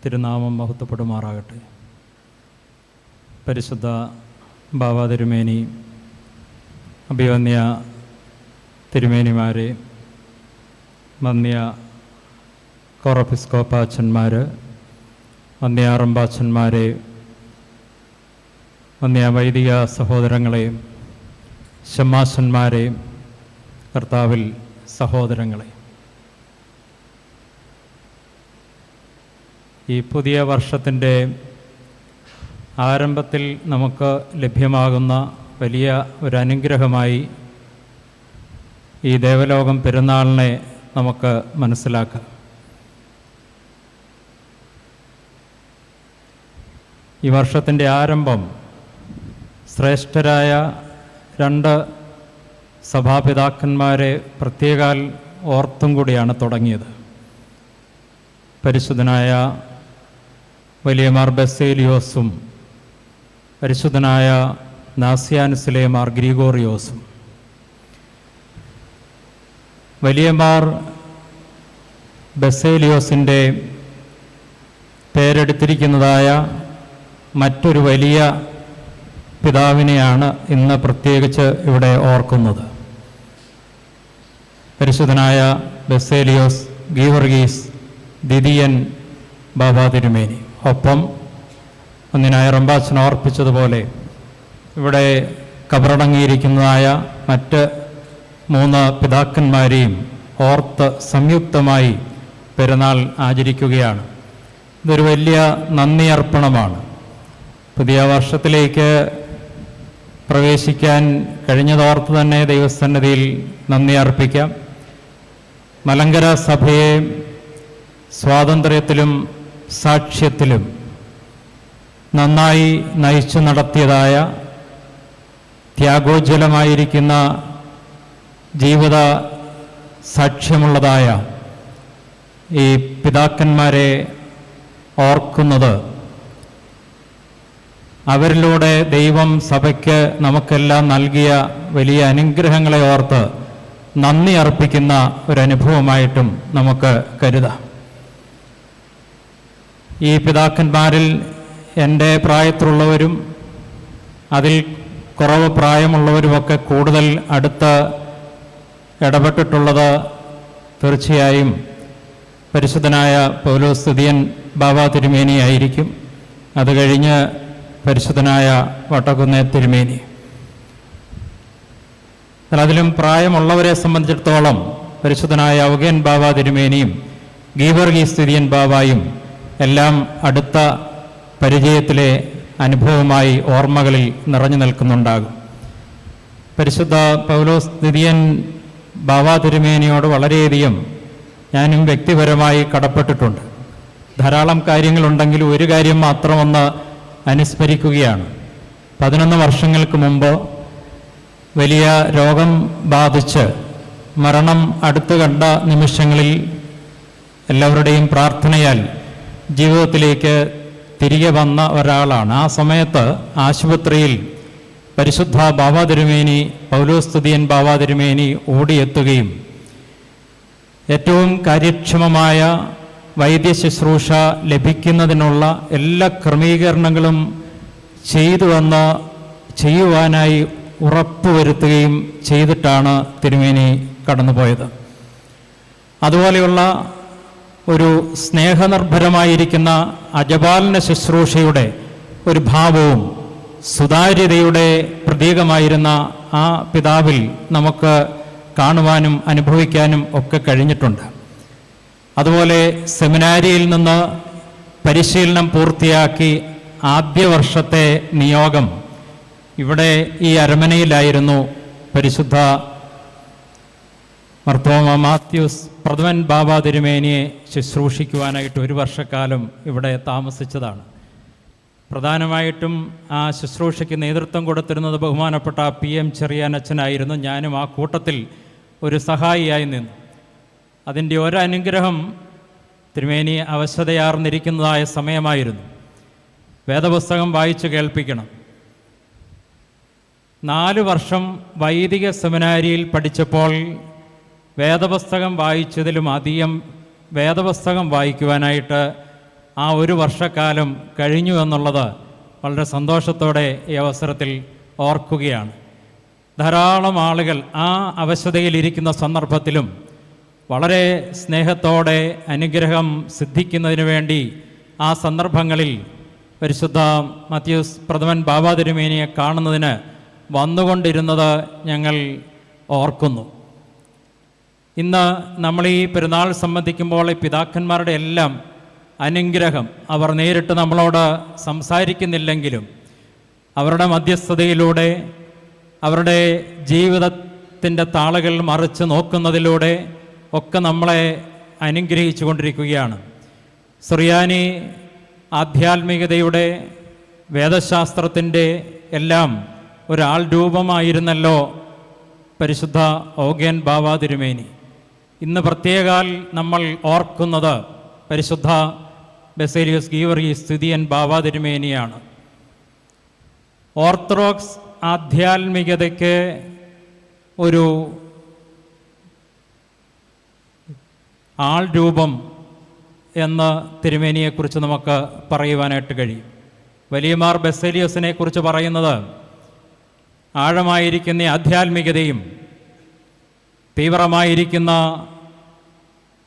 തിരുനാമം മഹത്വപ്പെടുമാറാകട്ടെ. പരിശുദ്ധ ബാവാ തിരുമേനി, അഭിവന്യ തിരുമേനിമാരെ, വന്യ കോറപ്പിസ്കോപ്പാച്ചന്മാർ, വന്യാറമ്പാച്ചന്മാരെ, വന്യ വൈദിക സഹോദരങ്ങളെ, ശമ്മാശന്മാരെ, കർത്താവിൽ സഹോദരങ്ങളെ, ഈ പുതിയ വർഷത്തിൻ്റെ ആരംഭത്തിൽ നമുക്ക് ലഭ്യമാകുന്ന വലിയ ഒരു അനുഗ്രഹമായി ഈ ദേവലോകം പെരുന്നാളിനെ നമുക്ക് മനസ്സിലാക്കാം. ഈ വർഷത്തിൻ്റെ ആരംഭം ശ്രേഷ്ഠരായ 2 സഭാപിതാക്കന്മാരെ പ്രത്യേകാൽ ഓർത്തും കൂടിയാണ് തുടങ്ങിയത്. പരിശുദ്ധനായ വലിയ മാർ ബസേലിയോസും പരിശുദ്ധനായ നാസിയാനുസിലെ മാർ ഗ്രിഗോറിയോസും. വലിയ മാർ ബസേലിയോസിൻ്റെ പേരെടുത്തിരിക്കുന്നതായ മറ്റൊരു വലിയ പിതാവിനെയാണ് ഇന്ന് പ്രത്യേകിച്ച് ഇവിടെ ഓർക്കുന്നത്. പരിശുദ്ധനായ ബസേലിയോസ് ഗീവർഗീസ് ദ്വിതീയൻ ബാവാ തിരുമേനി. ഒപ്പം ഒന്നിനായ റമ്പാച്ചൻ ഓർപ്പിച്ചതുപോലെ ഇവിടെ കബറടങ്ങിയിരിക്കുന്നതായ മറ്റ് 3 പിതാക്കന്മാരെയും ഓർത്ത് സംയുക്തമായി പെരുന്നാൾ ആചരിക്കുകയാണ്. ഇതൊരു വലിയ നന്ദി അർപ്പണമാണ്. പുതിയ വർഷത്തിലേക്ക് പ്രവേശിക്കാൻ കഴിഞ്ഞതോർത്ത് തന്നെ ദൈവസന്നിധിയിൽ നന്ദി അർപ്പിക്കാം. മലങ്കര സഭയെ സ്വാതന്ത്ര്യത്തിലും സാക്ഷ്യത്തിലും നന്നായി നയിച്ചു നടത്തിയതായ ത്യാഗോജ്വലമായിരിക്കുന്ന ജീവിത സാക്ഷ്യമുള്ളതായ ഈ പിതാക്കന്മാരെ ഓർക്കുന്നത് അവരിലൂടെ ദൈവം സഭയ്ക്ക് നമുക്കെല്ലാം നൽകിയ വലിയ അനുഗ്രഹങ്ങളെ ഓർത്ത് നന്ദി അർപ്പിക്കുന്ന ഒരനുഭവമായിട്ടും നമുക്ക് കരുതാം. ഈ പിതാക്കന്മാരിൽ എൻ്റെ പ്രായത്തിലുള്ളവരും അതിൽ കുറവ് പ്രായമുള്ളവരുമൊക്കെ കൂടുതൽ അടുത്ത് ഇടപെട്ടിട്ടുള്ളത് തീർച്ചയായും പരിശുദ്ധനായ പൗലോസ് ദ്വിതീയൻ ബാവാ തിരുമേനിയായിരിക്കും. അത് കഴിഞ്ഞ് പരിശുദ്ധനായ വട്ടക്കുന്നേ തിരുമേനി. അതിലും പ്രായമുള്ളവരെ സംബന്ധിച്ചിടത്തോളം പരിശുദ്ധനായ ഔഗേൻ ബാവാ തിരുമേനിയും ഗീവർഗീസ് ദ്വിതീയൻ ബാവായും എല്ലാം അടുത്ത പരിചയത്തിലെ അനുഭവമായി ഓർമ്മകളിൽ നിറഞ്ഞു നിൽക്കുന്നുണ്ടാകും. പരിശുദ്ധ പൗലോസ് ദ്വിതീയൻ ബാവാ തിരുമേനിയോട് വളരെയധികം ഞാനും വ്യക്തിപരമായി കടപ്പെട്ടിട്ടുണ്ട്. ധാരാളം കാര്യങ്ങളുണ്ടെങ്കിലും ഒരു കാര്യം മാത്രമൊന്ന് അനുസ്മരിക്കുകയാണ്. 11 വർഷങ്ങൾക്ക് മുമ്പ് വലിയ രോഗം ബാധിച്ച് മരണം അടുത്തു കണ്ട നിമിഷങ്ങളിൽ എല്ലാവരുടെയും പ്രാർത്ഥനയാൽ ജീവിതത്തിലേക്ക് തിരികെ വന്ന ഒരാളാണ്. ആ സമയത്ത് ആശുപത്രിയിൽ പരിശുദ്ധ ബാവാ തിരുമേനി, പൗലോസ് ദ്വിതീയൻ ബാവാ തിരുമേനി ഓടിയെത്തുകയും ഏറ്റവും കാര്യക്ഷമമായ വൈദ്യശുശ്രൂഷ ലഭിക്കുന്നതിനുള്ള എല്ലാ ക്രമീകരണങ്ങളും ചെയ്യുവാനായി ഉറപ്പുവരുത്തുകയും ചെയ്തിട്ടാണ് തിരുമേനി കടന്നുപോയത്. അതുപോലെയുള്ള ഒരു സ്നേഹനിർഭരമായിരിക്കുന്ന അജപാലന ശുശ്രൂഷയുടെ ഒരു ഭാവവും സുതാര്യതയുടെ പ്രതീകമായിരുന്ന ആ പിതാവിൽ നമുക്ക് കാണുവാനും അനുഭവിക്കാനും ഒക്കെ കഴിഞ്ഞിട്ടുണ്ട്. അതുപോലെ സെമിനാരിയിൽ നിന്ന് പരിശീലനം പൂർത്തിയാക്കി ആദ്യ വർഷത്തെ നിയോഗം ഇവിടെ ഈ അരമനയിലായിരുന്നു. പരിശുദ്ധ മർത്തോമ മാത്യൂസ് പ്രഥമൻ ബാവാ തിരുമേനിയെ ശുശ്രൂഷിക്കുവാനായിട്ട് 1 വർഷക്കാലം ഇവിടെ താമസിച്ചതാണ്. പ്രധാനമായിട്ടും ആ ശുശ്രൂഷയ്ക്ക് നേതൃത്വം കൊടുത്തിരുന്നത് ബഹുമാനപ്പെട്ട PM ചെറിയാനച്ഛനായിരുന്നു. ഞാനും ആ കൂട്ടത്തിൽ ഒരു സഹായിയായി നിന്നു. അതിൻ്റെ ഒരനുഗ്രഹം തിരുമേനി അവശതയാർന്നിരിക്കുന്നതായ സമയമായിരുന്നു. വേദപുസ്തകം വായിച്ചു കേൾപ്പിക്കണം. 4 വർഷം വൈദിക സെമിനാരിയിൽ പഠിച്ചപ്പോൾ വേദപുസ്തകം വായിച്ചതിലും അധികം വേദപുസ്തകം വായിക്കുവാനായിട്ട് ആ ഒരു വർഷക്കാലം കഴിഞ്ഞു എന്നുള്ളത് വളരെ സന്തോഷത്തോടെ ഈ അവസരത്തിൽ ഓർക്കുകയാണ്. ധാരാളം ആളുകൾ ആ അവശതയിലിരിക്കുന്ന സന്ദർഭത്തിലും വളരെ സ്നേഹത്തോടെ അനുഗ്രഹം സിദ്ധിക്കുന്നതിന് വേണ്ടി ആ സന്ദർഭങ്ങളിൽ പരിശുദ്ധ മത്യൂസ് പ്രഥമൻ ബാബാ തിരുമേനിയെ കാണുന്നതിന് വന്നുകൊണ്ടിരുന്നത് ഞങ്ങൾ ഓർക്കുന്നു. ഇന്ന് നമ്മൾ ഈ പെരുന്നാൾ സംബന്ധിക്കുമ്പോൾ ഈ പിതാക്കന്മാരുടെ എല്ലാം അനുഗ്രഹം അവർ നേരിട്ട് നമ്മളോട് സംസാരിക്കുന്നില്ലെങ്കിലും അവരുടെ മധ്യസ്ഥതയിലൂടെ അവരുടെ ജീവിതത്തിൻ്റെ താളുകൾ മറിച്ച് നോക്കുന്നതിലൂടെ ഒക്കെ നമ്മളെ അനുഗ്രഹിച്ചു കൊണ്ടിരിക്കുകയാണ്. സുറിയാനി ആധ്യാത്മികതയുടെ വേദശാസ്ത്രത്തിൻ്റെ എല്ലാം ഒരാൾ രൂപമായിരുന്നല്ലോ പരിശുദ്ധ ഓഗേൻ ബാബാ തിരുമേനി. ഇന്ന് പ്രത്യേകാൽ നമ്മൾ ഓർക്കുന്നത് പരിശുദ്ധ ബസേലിയസ് ഗീവർഗീസ് തുതിയൻ ബാബാ തിരുമേനിയാണ്. ഓർത്തഡോക്സ് ആധ്യാത്മികതയ്ക്ക് ഒരു ആൾ രൂപം എന്ന് തിരുമേനിയെക്കുറിച്ച് നമുക്ക് പറയുവാനായിട്ട് കഴിയും. വലിയമാർ ബസേലിയസിനെ കുറിച്ച് പറയുന്നത് ആഴമായിരിക്കുന്ന ആധ്യാത്മികതയും തീവ്രമായിരിക്കുന്ന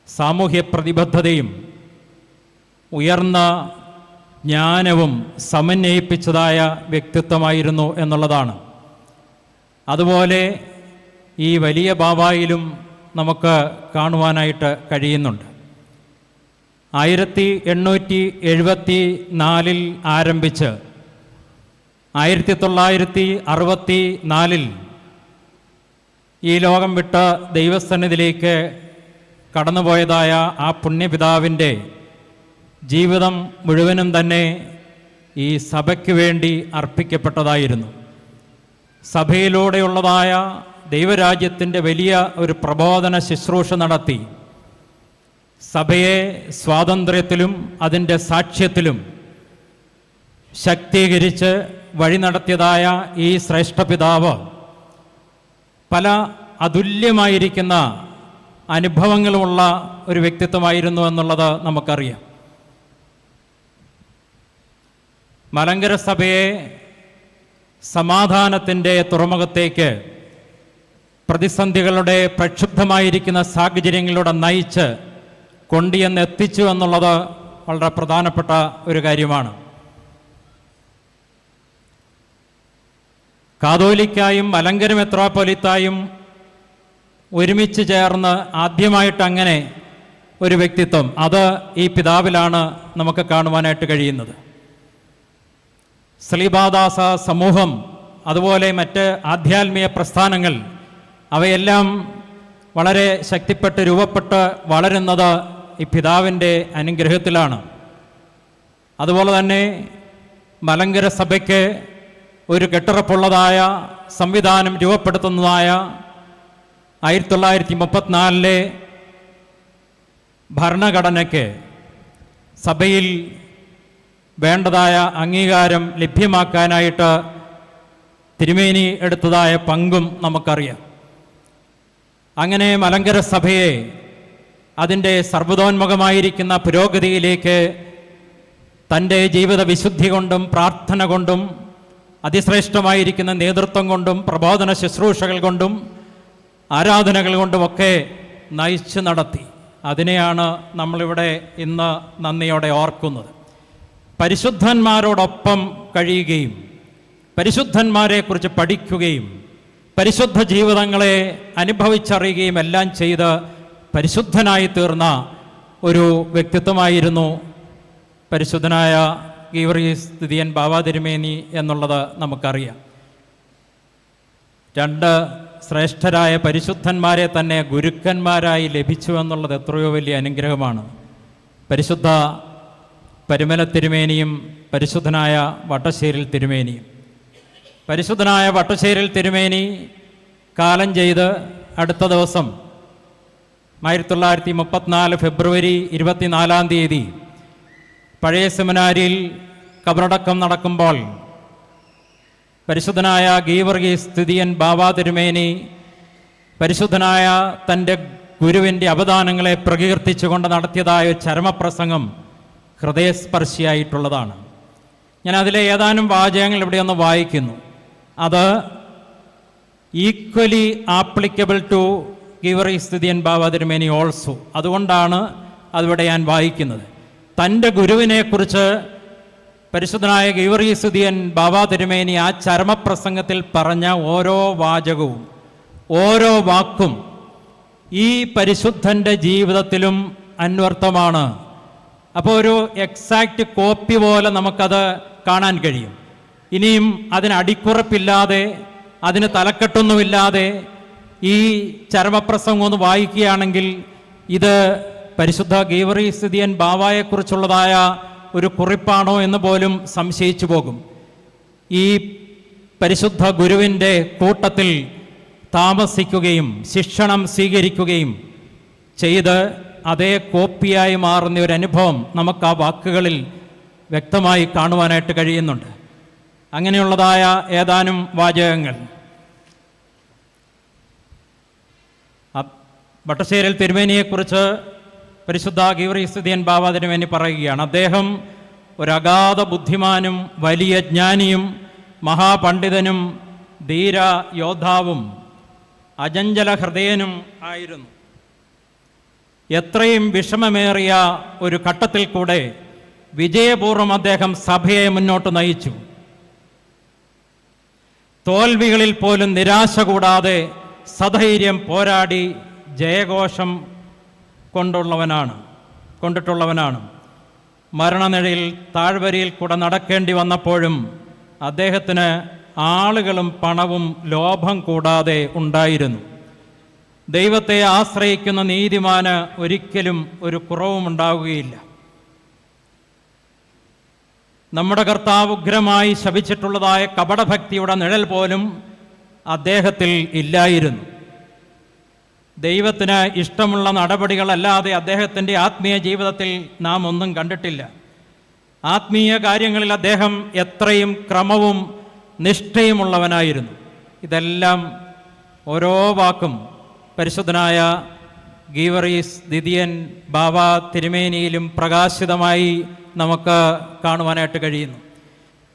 സാമൂഹ്യ പ്രതിബദ്ധതയും ഉയർന്ന ജ്ഞാനവും സമന്വയിപ്പിച്ചതായ വ്യക്തിത്വമായിരുന്നു എന്നുള്ളതാണ്. അതുപോലെ ഈ വലിയ ബാബായിലും നമുക്ക് കാണുവാനായിട്ട് കഴിയുന്നുണ്ട്. 1874 ആരംഭിച്ച് 1964 ഈ ലോകം വിട്ട ദൈവസന്നിധിയിലേക്ക് കടന്നുപോയതായ ആ പുണ്യപിതാവിൻ്റെ ജീവിതം മുഴുവനും തന്നെ ഈ സഭയ്ക്ക് വേണ്ടി അർപ്പിക്കപ്പെട്ടതായിരുന്നു. സഭയിലൂടെയുള്ളതായ ദൈവരാജ്യത്തിൻ്റെ വലിയ ഒരു പ്രബോധന ശുശ്രൂഷ നടത്തി സഭയെ സ്വാതന്ത്ര്യത്തിലും അതിൻ്റെ സാക്ഷ്യത്തിലും ശക്തീകരിച്ച് വഴി നടത്തിയതായ ഈ ശ്രേഷ്ഠ പിതാവ് പല അതുല്യമായിരിക്കുന്ന അനുഭവങ്ങളുമുള്ള ഒരു വ്യക്തിത്വമായിരുന്നു എന്നുള്ളത് നമുക്കറിയാം. മലങ്കര സഭയെ സമാധാനത്തിൻ്റെ തുറമുഖത്തേക്ക് പ്രതിസന്ധികളുടെ പ്രക്ഷുബ്ധമായിരിക്കുന്ന സാഹചര്യങ്ങളിലൂടെ നയിച്ച് കൊണ്ടുവന്ന് എത്തിച്ചു എന്നുള്ളത് വളരെ പ്രധാനപ്പെട്ട ഒരു കാര്യമാണ്. കാതോലിക്കായും മലങ്കര മെത്രാപ്പൊലീത്തായും ഒരുമിച്ച് ചേർന്ന് ആദ്യമായിട്ട് അങ്ങനെ ഒരു വ്യക്തിത്വം അത് ഈ പിതാവിലാണ് നമുക്ക് കാണുവാനായിട്ട് കഴിയുന്നത്. സ്ലീബാദാസ സമൂഹം അതുപോലെ മറ്റ് ആധ്യാത്മിക പ്രസ്ഥാനങ്ങൾ അവയെല്ലാം വളരെ ശക്തിപ്പെട്ട് രൂപപ്പെട്ട് വളരുന്നത് ഈ പിതാവിൻ്റെ അനുഗ്രഹത്തിലാണ്. അതുപോലെ തന്നെ മലങ്കര സഭയ്ക്ക് ഒരു കെട്ടുറപ്പുള്ളതായ സംവിധാനം രൂപപ്പെടുത്തുന്നതായ 1934 ഭരണഘടനയ്ക്ക് സഭയിൽ വേണ്ടതായ അംഗീകാരം ലഭ്യമാക്കാനായിട്ട് തിരുമേനി എടുത്തതായ പങ്കും നമുക്കറിയാം. അങ്ങനെ മലങ്കര സഭയെ അതിൻ്റെ സർവ്വതോന്മുഖമായിരിക്കുന്ന പുരോഗതിയിലേക്ക് തൻ്റെ ജീവിത വിശുദ്ധി കൊണ്ടും പ്രാർത്ഥന കൊണ്ടും അതിശ്രേഷ്ഠമായിരിക്കുന്ന നേതൃത്വം കൊണ്ടും പ്രബോധന ശുശ്രൂഷകൾ കൊണ്ടും ആരാധനകൾ കൊണ്ടുമൊക്കെ നയിച്ചു നടത്തി. അതിനെയാണ് നമ്മളിവിടെ ഇന്ന് നന്ദിയോടെ ഓർക്കുന്നത്. പരിശുദ്ധന്മാരോടൊപ്പം കഴിയുകയും പരിശുദ്ധന്മാരെക്കുറിച്ച് പഠിക്കുകയും പരിശുദ്ധ ജീവിതങ്ങളെ അനുഭവിച്ചറിയുകയും എല്ലാം ചെയ്ത് പരിശുദ്ധനായി തീർന്ന ഒരു വ്യക്തിത്വമായിരുന്നു പരിശുദ്ധനായ ഗീവർഗീസ് തുതിയൻ ബാബാ തിരുമേനി എന്നുള്ളത് നമുക്കറിയാം. 2 ശ്രേഷ്ഠരായ പരിശുദ്ധന്മാരെ തന്നെ ഗുരുക്കന്മാരായി ലഭിച്ചു എന്നുള്ളത് എത്രയോ വലിയ അനുഗ്രഹമാണ്. പരിശുദ്ധ പരിമല തിരുമേനിയും പരിശുദ്ധനായ വട്ടശ്ശേരിൽ തിരുമേനിയും. പരിശുദ്ധനായ വട്ടശ്ശേരിൽ തിരുമേനി കാലം ചെയ്ത് അടുത്ത ദിവസം 1934 ഫെബ്രുവരി 24 പഴയ സെമിനാരിയിൽ കബറടക്കം നടക്കുമ്പോൾ പരിശുദ്ധനായ ഗീവർഗീസ് തുതിയൻ ബാബാ തിരുമേനി പരിശുദ്ധനായ തൻ്റെ ഗുരുവിൻ്റെ അവദാനങ്ങളെ പ്രകീർത്തിച്ചുകൊണ്ട് നടത്തിയതായ ചരമപ്രസംഗം ഹൃദയസ്പർശിയായിട്ടുള്ളതാണ്. ഞാൻ അതിലെ ഏതാനും വാചകങ്ങൾ ഇവിടെ ഒന്ന് വായിക്കുന്നു. അത് ഈക്വലി ആപ്ലിക്കബിൾ ടു ഗീവർഗീസ് ദിദിയൻ ബാവ തിരുമേനി ഓൾസോ. അതുകൊണ്ടാണ് അതിവിടെ ഞാൻ വായിക്കുന്നത്. തൻ്റെ ഗുരുവിനെക്കുറിച്ച് പരിശുദ്ധനായ ഗീവർഗീസ് ദിദിയൻ ബാവ തിരുമേനി ആ ചരമപ്രസംഗത്തിൽ പറഞ്ഞ ഓരോ വാചകവും ഓരോ വാക്കും ഈ പരിശുദ്ധൻ്റെ ജീവിതത്തിലും അന്വർത്ഥമാണ്. അപ്പോൾ ഒരു എക്സാക്റ്റ് കോപ്പി പോലെ നമുക്കത് കാണാൻ കഴിയും. ഇനിയും അതിന് അടിക്കുറപ്പില്ലാതെ അതിന് തലക്കെട്ടൊന്നുമില്ലാതെ ഈ ചരമപ്രസംഗം ഒന്ന് വായിക്കുകയാണെങ്കിൽ ഇത് പരിശുദ്ധ ഗീവർഗീസ് ദിദിയൻ ബാവായെക്കുറിച്ചുള്ളതായ ഒരു കുറിപ്പാണോ എന്ന് പോലും സംശയിച്ചു പോകും. ഈ പരിശുദ്ധ ഗുരുവിൻ്റെ കൂട്ടത്തിൽ താമസിക്കുകയും ശിക്ഷണം സ്വീകരിക്കുകയും ചെയ്ത് അതേ കോപ്പിയായി മാറുന്ന ഒരു അനുഭവം നമുക്ക് ആ വാക്കുകളിൽ വ്യക്തമായി കാണുവാനായിട്ട് കഴിയുന്നുണ്ട്. അങ്ങനെയുള്ളതായ ഏതാനും വാചകങ്ങൾ വട്ടശ്ശേരിൽ തിരുമേനിയെക്കുറിച്ച് പരിശുദ്ധ ഗീവർഗീസ് ദിദിയൻ ബാവ തിരുമേനി പറയുകയാണ്. അദ്ദേഹം ഒരു അഗാധ ബുദ്ധിമാനും വലിയ ജ്ഞാനിയും മഹാപണ്ഡിതനും ധീര യോദ്ധാവും അചഞ്ചല ഹൃദയനും ആയിരുന്നു. എത്രയും വിഷമമേറിയ ഒരു ഘട്ടത്തിൽ കൂടെ വിജയപൂർവ്വം അദ്ദേഹം സഭയെ മുന്നോട്ട് നയിച്ചു. തോൽവികളിൽ പോലും നിരാശ കൂടാതെ സധൈര്യം പോരാടി ജയഘോഷം കൊണ്ടിട്ടുള്ളവനാണ്. മരണനിഴയിൽ താഴ്വരയിൽ കൂടെ നടക്കേണ്ടി വന്നപ്പോഴും അദ്ദേഹത്തിന് ആളുകളും പണവും ലോഭം കൂടാതെ ഉണ്ടായിരുന്നു. ദൈവത്തെ ആശ്രയിക്കുന്ന നീതിമാന് ഒരിക്കലും ഒരു കുറവും ഉണ്ടാവുകയില്ല. നമ്മുടെ കർത്താവ് ഉഗ്രമായി ശപിച്ചിട്ടുള്ളതായ കപടഭക്തിയുടെ നിഴൽ പോലും അദ്ദേഹത്തിൽ ഇല്ലായിരുന്നു. ദൈവത്തിന് ഇഷ്ടമുള്ള നടപടികളല്ലാതെ അദ്ദേഹത്തിൻ്റെ ആത്മീയ ജീവിതത്തിൽ നാം ഒന്നും കണ്ടിട്ടില്ല. ആത്മീയ കാര്യങ്ങളിൽ അദ്ദേഹം എത്രയും ക്രമവും നിഷ്ഠയുമുള്ളവനായിരുന്നു. ഇതെല്ലാം ഓരോ വാക്കും പരിശുദ്ധനായ ഗീവർഗീസ് ദിദിയൻ ബാവ തിരുമേനിയിലും പ്രകാശിതമായി നമുക്ക് കാണുവാനായിട്ട് കഴിയുന്നു.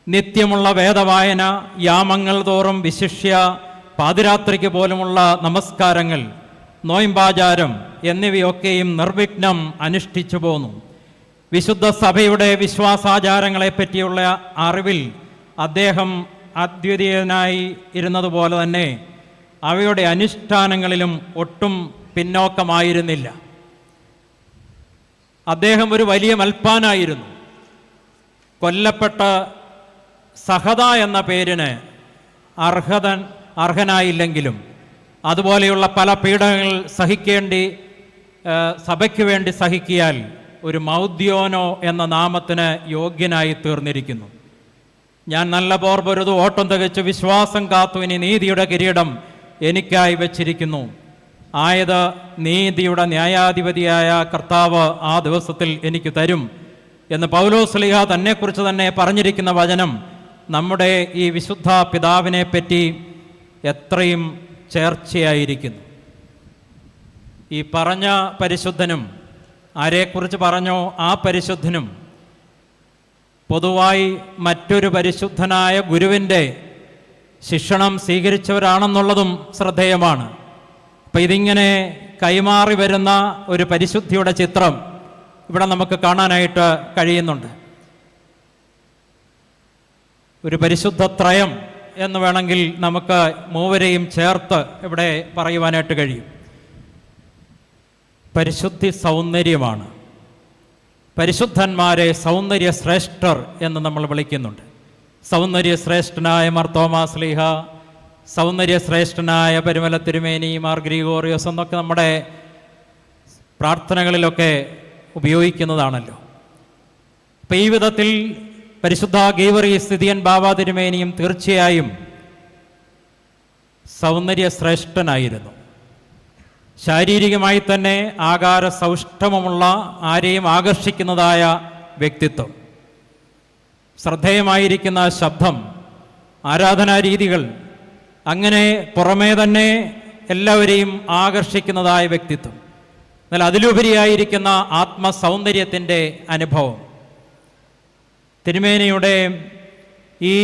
നിത്യമുള്ള വേദവായന, യാമങ്ങൾ തോറും വിശിഷ്യ പാതിരാത്രിക്ക് പോലുമുള്ള നമസ്കാരങ്ങൾ, നോയമ്പാചാരം എന്നിവയൊക്കെയും നിർവിഘ്നം അനുഷ്ഠിച്ചു പോന്നു. വിശുദ്ധ സഭയുടെ വിശ്വാസാചാരങ്ങളെ പറ്റിയുള്ള അറിവിൽ അദ്ദേഹം അദ്വിതീയനായി ഇരുന്നതുപോലെ തന്നെ അവയുടെ അനുഷ്ഠാനങ്ങളിലും ഒട്ടും പിന്നോക്കമായിരുന്നില്ല. അദ്ദേഹം ഒരു വലിയ മൽപ്പാനായിരുന്നു. കൊല്ലപ്പെട്ട സഹദ എന്ന പേരിന് അർഹനായില്ലെങ്കിലും അതുപോലെയുള്ള പല പീഡനങ്ങൾ സഭയ്ക്ക് വേണ്ടി സഹിക്കിയാൽ ഒരു മൗദ്യോനോ എന്ന നാമത്തിന് യോഗ്യനായി തീർന്നിരിക്കുന്നു. ഞാൻ നല്ല പോർ പൊരുതു, ഓട്ടം തികച്ചു, വിശ്വാസം കാത്തു, ഇനി നീതിയുടെ കിരീടം എനിക്കായി വച്ചിരിക്കുന്നു. ആയത് നീതിയുടെ ന്യായാധിപതിയായ കർത്താവ് ആ ദിവസത്തിൽ എനിക്ക് തരും എന്ന് പൗലോസ് ശ്ലീഹ തന്നെക്കുറിച്ച് തന്നെ പറഞ്ഞിരിക്കുന്ന വചനം നമ്മുടെ ഈ വിശുദ്ധ പിതാവിനെ പറ്റി എത്രയും ചേർച്ചയായിരിക്കുന്നു. ഈ പറഞ്ഞ പരിശുദ്ധനും ആരെക്കുറിച്ച് പറഞ്ഞോ ആ പരിശുദ്ധനും പൊതുവായി മറ്റൊരു പരിശുദ്ധനായ ഗുരുവിൻ്റെ ശിക്ഷണം സ്വീകരിച്ചവരാണെന്നുള്ളതും ശ്രദ്ധേയമാണ്. അപ്പം ഇതിങ്ങനെ കൈമാറി വരുന്ന ഒരു പരിശുദ്ധിയുടെ ചിത്രം ഇവിടെ നമുക്ക് കാണാനായിട്ട് കഴിയുന്നുണ്ട്. ഒരു പരിശുദ്ധത്രയം എന്ന് വേണമെങ്കിൽ നമുക്ക് മൂവരെയും ചേർത്ത് ഇവിടെ പറയുവാനായിട്ട് കഴിയും. പരിശുദ്ധി സൗന്ദര്യമാണ്. പരിശുദ്ധന്മാരെ സൗന്ദര്യ ശ്രേഷ്ഠർ എന്ന് നമ്മൾ വിളിക്കുന്നുണ്ട്. സൗന്ദര്യ ശ്രേഷ്ഠനായ മാർ തോമാസ് ശ്ലീഹ, സൗന്ദര്യ ശ്രേഷ്ഠനായ പരിമല തിരുമേനി, മാർ ഗ്രിഗോറിയോസ് എന്നൊക്കെ നമ്മുടെ പ്രാർത്ഥനകളിലൊക്കെ ഉപയോഗിക്കുന്നതാണല്ലോ. അപ്പം ഈ വിധത്തിൽ പരിശുദ്ധ ഗീവർഗീസ് ദിദിയൻ ബാവ തിരുമേനിയും തീർച്ചയായും സൗന്ദര്യ ശ്രേഷ്ഠനായിരുന്നു. ശാരീരികമായി തന്നെ ആകാര സൗഷ്ഠവമുള്ള, ആരെയും ആകർഷിക്കുന്നതായ വ്യക്തിത്വം, ശ്രദ്ധേയമായിരിക്കുന്ന ശബ്ദം, ആരാധനാരീതികൾ, അങ്ങനെ പുറമേ തന്നെ എല്ലാവരെയും ആകർഷിക്കുന്നതായ വ്യക്തിത്വം. എന്നാൽ അതിലുപരിയായിരിക്കുന്ന ആത്മസൗന്ദര്യത്തിൻ്റെ അനുഭവം, തിരുമേനിയുടെ ഈ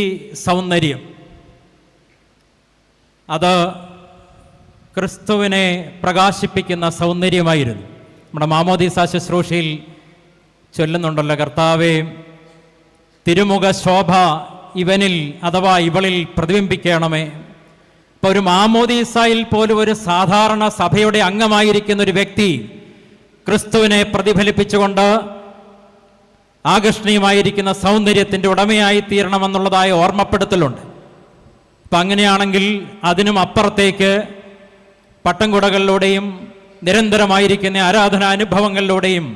സൗന്ദര്യം അത് ക്രിസ്തുവിനെ പ്രകാശിപ്പിക്കുന്ന സൗന്ദര്യമായിരുന്നു. നമ്മുടെ മാമോദീസ ശുശ്രൂഷയിൽ ചൊല്ലുന്നുണ്ടല്ലോ, കർത്താവേ, തിരുമുഖ ശോഭ ഇവനിൽ അഥവാ ഇവളിൽ പ്രതിബിംബിക്കണമേ. ഇപ്പോൾ ഒരു മാമോദീസയിൽ പോലും ഒരു സാധാരണ സഭയുടെ അംഗമായിരിക്കുന്ന ഒരു വ്യക്തി ക്രിസ്തുവിനെ പ്രതിഫലിപ്പിച്ചുകൊണ്ട് ആകർഷണീയമായിരിക്കുന്ന സൗന്ദര്യത്തിൻ്റെ ഉടമയായി തീരണമെന്നുള്ളതായ ഓർമ്മപ്പെടുത്തലുണ്ട്. അപ്പം അങ്ങനെയാണെങ്കിൽ അതിനും അപ്പുറത്തേക്ക് പട്ടംകുടകളിലൂടെയും നിരന്തരമായിരിക്കുന്ന ആരാധനാനുഭവങ്ങളിലൂടെയും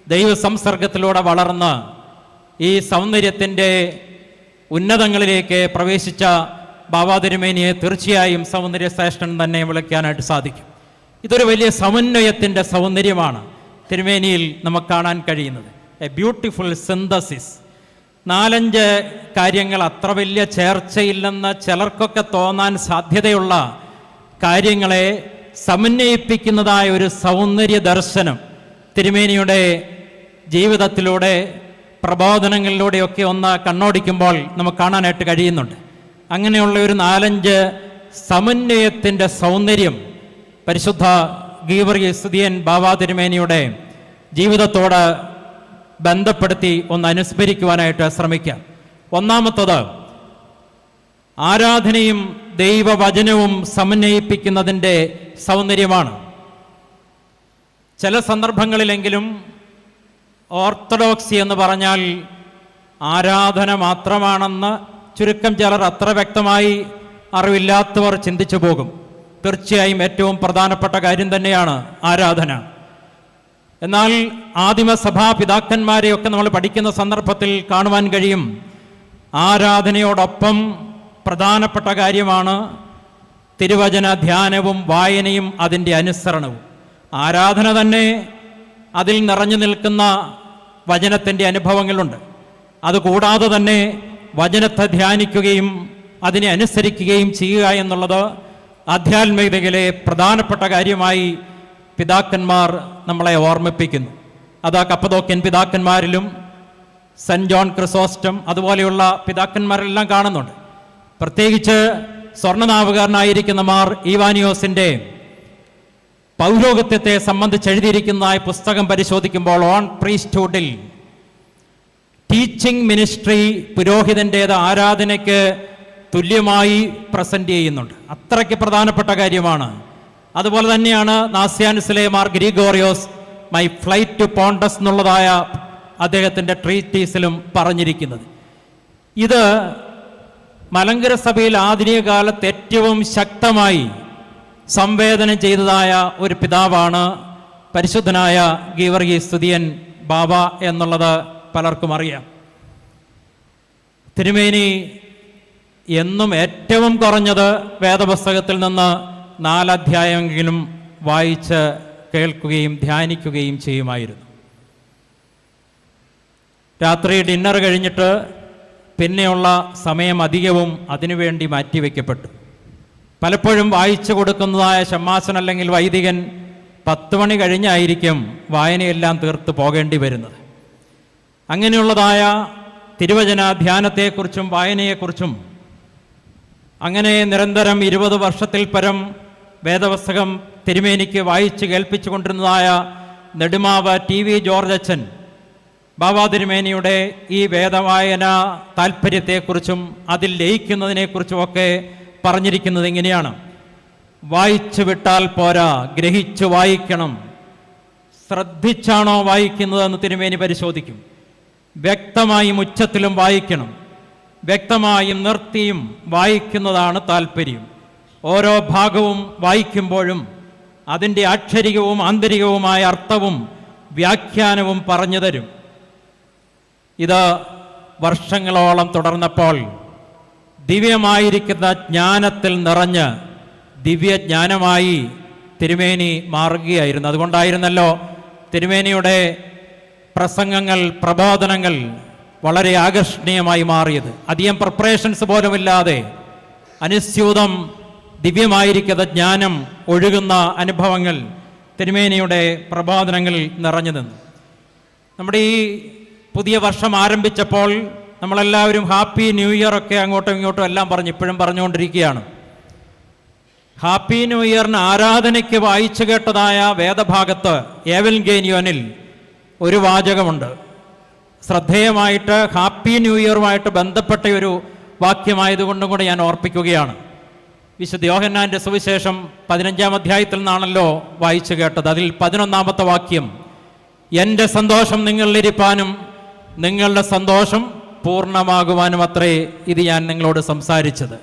ദൈവസംസർഗത്തിലൂടെ വളർന്ന് ഈ സൗന്ദര്യത്തിൻ്റെ ഉന്നതങ്ങളിലേക്ക് പ്രവേശിച്ച ബാബാ തിരുമേനിയെ തീർച്ചയായും സൗന്ദര്യശ്രേഷ്ഠൻ തന്നെ വിളിക്കാനായിട്ട് സാധിക്കും. ഇതൊരു വലിയ സമന്വയത്തിൻ്റെ സൗന്ദര്യമാണ് തിരുമേനിയിൽ നമുക്ക് കാണാൻ കഴിയുന്നത്. A beautiful synthesis. 4-5 കാര്യങ്ങൾ അത്ര വലിയ ചേർച്ചയില്ലെന്ന് ചിലർക്കൊക്കെ തോന്നാൻ സാധ്യതയുള്ള കാര്യങ്ങളെ സമന്വയിപ്പിക്കുന്നതായ ഒരു സൗന്ദര്യ ദർശനം തിരുമേനിയുടെ ജീവിതത്തിലൂടെ പ്രബോധനങ്ങളിലൂടെയൊക്കെ ഒന്ന് കണ്ണോടിക്കുമ്പോൾ നമുക്ക് കാണാനായിട്ട് കഴിയുന്നുണ്ട്. അങ്ങനെയുള്ള ഒരു 4-5 സമന്വയത്തിൻ്റെ സൗന്ദര്യം പരിശുദ്ധ ഗീവർഗീസ് സ്തുതിയൻ ബാബാ തിരുമേനിയുടെ ജീവിതത്തോട് ബന്ധപ്പെടുത്തി ഒന്ന് അനുസ്മരിക്കുവാനായിട്ട് ശ്രമിക്കാം. ഒന്നാമത്തത്, ആരാധനയും ദൈവവചനവും സമന്വയിപ്പിക്കുന്നതിൻ്റെ സൗന്ദര്യമാണ്. ചില സന്ദർഭങ്ങളിലെങ്കിലും ഓർത്തഡോക്സി എന്ന് പറഞ്ഞാൽ ആരാധന മാത്രമാണെന്ന് ചുരുക്കം ചിലർ അത്ര വ്യക്തമായി അറിവില്ലാത്തവർ ചിന്തിച്ചു പോകും. തീർച്ചയായും ഏറ്റവും പ്രധാനപ്പെട്ട കാര്യം തന്നെയാണ് ആരാധന. എന്നാൽ ആദിമസഭാ പിതാക്കന്മാരെയൊക്കെ നമ്മൾ പഠിക്കുന്ന സന്ദർഭത്തിൽ കാണുവാൻ കഴിയും, ആരാധനയോടൊപ്പം പ്രധാനപ്പെട്ട കാര്യമാണ് തിരുവചന ധ്യാനവും വായനയും അതിൻ്റെ അനുസരണവും. ആരാധന തന്നെ അതിൽ നിറഞ്ഞു നിൽക്കുന്ന വചനത്തിൻ്റെ അനുഭവങ്ങളുണ്ട്. അതുകൂടാതെ തന്നെ വചനത്തെ ധ്യാനിക്കുകയും അതിനെ അനുസരിക്കുകയും ചെയ്യുക എന്നുള്ളത് ആധ്യാത്മികതയിലെ പ്രധാനപ്പെട്ട കാര്യമായി പിതാക്കന്മാർ നമ്മളെ ഓർമ്മിപ്പിക്കുന്നു. അത് കപ്പദോക്യൻ പിതാക്കന്മാരിലും സെൻറ്റ് ജോൺ ക്രിസോസ്റ്റം അതുപോലെയുള്ള പിതാക്കന്മാരെല്ലാം കാണുന്നുണ്ട്. പ്രത്യേകിച്ച് സ്വർണ്ണനാവുകാരനായിരിക്കുന്ന മാർ ഈവാനിയോസിൻ്റെ പൗരോഹിത്യത്തെ സംബന്ധിച്ച് എഴുതിയിരിക്കുന്നതായ പുസ്തകം പരിശോധിക്കുമ്പോൾ ഓൺ പ്രീസ്റ്റ്ഹുഡിൽ ടീച്ചിങ് മിനിസ്ട്രി പുരോഹിതൻ്റേത് ആരാധനയ്ക്ക് തുല്യമായി പ്രസൻറ്റ് ചെയ്യുന്നുണ്ട്. അത്രയ്ക്ക് പ്രധാനപ്പെട്ട കാര്യമാണ്. അതുപോലെ തന്നെയാണ് നാസ്യാനുസിലെ Mar Gregorios my flight to Pontus എന്നുള്ളതായ അദ്ദേഹത്തിൻ്റെ ട്രീറ്റീസിലും പറഞ്ഞിരിക്കുന്നത്. ഇത് മലങ്കര സഭയിൽ ആധുനിക കാലത്ത് ഏറ്റവും ശക്തമായി സംവേദനം ചെയ്തതായ ഒരു പിതാവാണ് പരിശുദ്ധനായ ഗീവർഗീസ് സ്തുതിയൻ ബാബ എന്നുള്ളത് പലർക്കും അറിയാം. തിരുമേനി എന്നും ഏറ്റവും കുറഞ്ഞത് വേദപുസ്തകത്തിൽ നിന്ന് 4 അധ്യായമെങ്കിലും വായിച്ച് കേൾക്കുകയും ധ്യാനിക്കുകയും ചെയ്യുമായിരുന്നു. രാത്രി ഡിന്നർ കഴിഞ്ഞിട്ട് പിന്നെയുള്ള സമയം അധികവും അതിനുവേണ്ടി മാറ്റിവെക്കപ്പെട്ടു. പലപ്പോഴും വായിച്ചു കൊടുക്കുന്നതായ ഷമ്മാസൻ അല്ലെങ്കിൽ വൈദികൻ 10 മണി കഴിഞ്ഞായിരിക്കും വായനയെല്ലാം തീർത്ത് പോകേണ്ടി വരുന്നത്. അങ്ങനെയുള്ളതായ തിരുവചന ധ്യാനത്തെക്കുറിച്ചും വായനയെക്കുറിച്ചും അങ്ങനെ നിരന്തരം 20 വർഷത്തിൽ പരം വേദപുസ്തകം തിരുമേനിക്ക് വായിച്ച് കേൾപ്പിച്ചു കൊണ്ടിരുന്നതായ നെടുമാവ് TV ജോർജ് അച്ഛൻ ബാബാ തിരുമേനിയുടെ ഈ വേദവായന താല്പര്യത്തെക്കുറിച്ചും അതിൽ ലയിക്കുന്നതിനെക്കുറിച്ചുമൊക്കെ പറഞ്ഞിരിക്കുന്നത് ഇങ്ങനെയാണ്: വായിച്ചു വിട്ടാൽ പോരാ, ഗ്രഹിച്ചു വായിക്കണം. ശ്രദ്ധിച്ചാണോ വായിക്കുന്നതെന്ന് തിരുമേനി പരിശോധിക്കും. വ്യക്തമായും ഉച്ചത്തിലും വായിക്കണം. വ്യക്തമായും നിർത്തിയും വായിക്കുന്നതാണ് താല്പര്യം. ഓരോ ഭാഗവും വായിക്കുമ്പോഴും അതിൻ്റെ ആക്ഷരികവും ആന്തരികവുമായ അർത്ഥവും വ്യാഖ്യാനവും പറഞ്ഞു തരും. ഇത് വർഷങ്ങളോളം തുടർന്നപ്പോൾ ദിവ്യമായിരിക്കുന്ന ജ്ഞാനത്തിൽ നിറഞ്ഞ് ദിവ്യജ്ഞാനമായി തിരുമേനി മാറുകയായിരുന്നു. അതുകൊണ്ടായിരുന്നല്ലോ തിരുമേനിയുടെ പ്രസംഗങ്ങൾ, പ്രബോധനങ്ങൾ വളരെ ആകർഷണീയമായി മാറിയത്. അധികം പ്രിപ്പറേഷൻസ് പോലുമില്ലാതെ അനുസ്യൂതം ദിവ്യമായിരിക്കുന്ന ജ്ഞാനം ഒഴുകുന്ന അനുഭവങ്ങൾ തിരുമേനിയുടെ പ്രബോധനങ്ങളിൽ നിറഞ്ഞു നിന്നു. നമ്മുടെ ഈ പുതിയ വർഷം ആരംഭിച്ചപ്പോൾ നമ്മളെല്ലാവരും ഹാപ്പി ന്യൂ ഇയർ ഒക്കെ അങ്ങോട്ടും ഇങ്ങോട്ടും എല്ലാം പറഞ്ഞ് ഇപ്പോഴും പറഞ്ഞുകൊണ്ടിരിക്കുകയാണ്. ഹാപ്പി ന്യൂ ഇയറിന് ആരാധനയ്ക്ക് വായിച്ചു കേട്ടതായ വേദഭാഗത്ത് ഏവൻഗേലിയോനിൽ ഒരു വാചകമുണ്ട്. ശ്രദ്ധേയമായിട്ട് ഹാപ്പി ന്യൂ ഇയറുമായിട്ട് ബന്ധപ്പെട്ട ഒരു വാക്യമായതുകൊണ്ടും കൂടെ ഞാൻ ഓർപ്പിക്കുകയാണ്. വിശുദ്ധ യോഹന്നാൻ്റെ സുവിശേഷം 15-ാം അധ്യായത്തിൽ നിന്നാണല്ലോ വായിച്ചു കേട്ടത്. അതിൽ 11-ാമത്തെ വാക്യം, എൻ്റെ സന്തോഷം നിങ്ങളിലിരിപ്പാനും നിങ്ങളുടെ സന്തോഷം പൂർണ്ണമാകുവാനും അത്രേ ഇത് ഞാൻ നിങ്ങളോട് സംസാരിച്ചത്.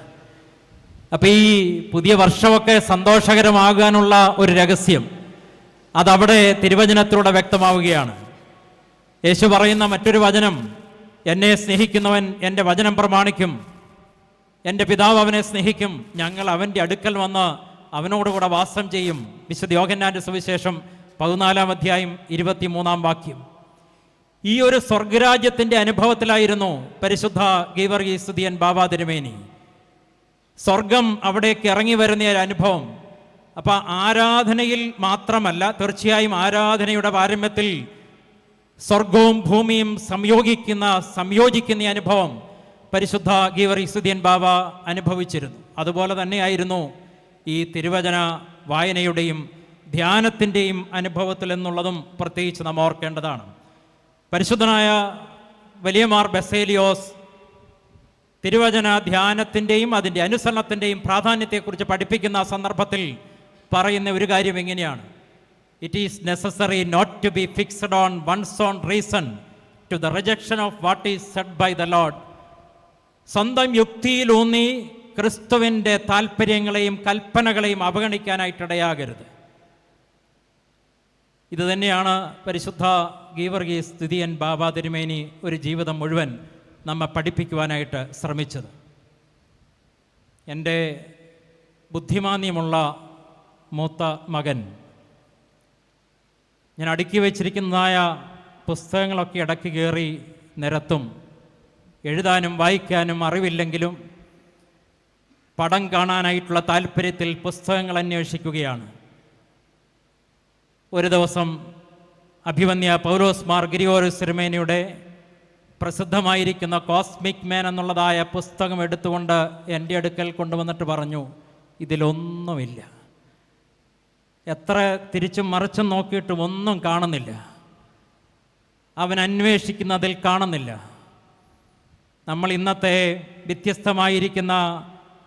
അപ്പം ഈ പുതിയ വർഷമൊക്കെ സന്തോഷകരമാകാനുള്ള ഒരു രഹസ്യം അതവിടെ തിരുവചനത്തിലൂടെ വ്യക്തമാവുകയാണ്. യേശു പറയുന്ന മറ്റൊരു വചനം, എന്നെ സ്നേഹിക്കുന്നവൻ എൻ്റെ വചനം പ്രമാണിക്കും, എൻ്റെ പിതാവ് അവനെ സ്നേഹിക്കും, ഞങ്ങൾ അവൻ്റെ അടുക്കൽ വന്ന് അവനോടുകൂടെ വാസം ചെയ്യും. വിശുദ്ധ യോഹന്നാൻ്റെ സുവിശേഷം 14-ാം അധ്യായം 23-ാം വാക്യം. ഈ ഒരു സ്വർഗരാജ്യത്തിൻ്റെ അനുഭവത്തിലായിരുന്നു പരിശുദ്ധ ഗീവർഗീസ് സ്തുതിയൻ ബാബാ തിരുമേനി. സ്വർഗം അവിടേക്ക് ഇറങ്ങി വരുന്ന ഒരു അനുഭവം. അപ്പം ആരാധനയിൽ മാത്രമല്ല, തീർച്ചയായും ആരാധനയുടെ പാരമ്യത്തിൽ സ്വർഗവും ഭൂമിയും സംയോജിക്കുന്ന അനുഭവം പരിശുദ്ധ ഗീവർഗീസ് സ്തുതിയൻ ബാബ അനുഭവിച്ചിരുന്നു. അതുപോലെ തന്നെയായിരുന്നു ഈ തിരുവചന വായനയുടെയും ധ്യാനത്തിൻ്റെയും അനുഭവത്തിൽ എന്നുള്ളതും പ്രത്യേകിച്ച് നാം ഓർക്കേണ്ടതാണ്. പരിശുദ്ധനായ വലിയ മാർ ബസേലിയോസ് തിരുവചന ധ്യാനത്തിൻ്റെയും അതിൻ്റെ അനുസരണത്തിൻ്റെയും പ്രാധാന്യത്തെക്കുറിച്ച് പഠിപ്പിക്കുന്ന സന്ദർഭത്തിൽ പറയുന്ന ഒരു കാര്യം എങ്ങനെയാണ്? It is necessary not to be fixed on one's own reason to the rejection of what is said by the Lord. സ്വന്തം യുക്തിയിലൂന്നി ക്രിസ്തുവിൻ്റെ താല്പര്യങ്ങളെയും കൽപ്പനകളെയും അവഗണിക്കാനായിട്ടിടയാകരുത്. ഇത് തന്നെയാണ് പരിശുദ്ധ ഗീവർഗീസ് സ്തുതിയൻ ബാബാ തിരുമേനി ഒരു ജീവിതം മുഴുവൻ നമ്മെ പഠിപ്പിക്കുവാനായിട്ട് ശ്രമിച്ചത്. എൻ്റെ ബുദ്ധിമാന്യമുള്ള മൂത്ത മകൻ ഞാൻ അടുക്കി വച്ചിരിക്കുന്നതായ പുസ്തകങ്ങളൊക്കെ ഇടയ്ക്ക് കയറി നിരത്തും. എഴുതാനും വായിക്കാനും അറിവില്ലെങ്കിലും പടം കാണാനായിട്ടുള്ള താല്പര്യത്തിൽ പുസ്തകങ്ങൾ അന്വേഷിക്കുകയാണ്. ഒരു ദിവസം അഭിവന്യ പൗലോസ് മാർ ഗ്രിഗോറിയോസ് തിരുമേനിയുടെ പ്രസിദ്ധമായിരിക്കുന്ന കോസ്മിക് മാൻ എന്നുള്ളതായ പുസ്തകം എടുത്തുകൊണ്ട് എൻ്റെ അടുക്കൽ കൊണ്ടുവന്നിട്ട് പറഞ്ഞു, ഇതിലൊന്നുമില്ല. എത്ര തിരിച്ചും മറിച്ചും നോക്കിയിട്ടും ഒന്നും കാണുന്നില്ല. അവൻ അന്വേഷിക്കുന്നതിൽ കാണുന്നില്ല. നമ്മൾ ഇന്നത്തെ വ്യത്യസ്തമായിരിക്കുന്ന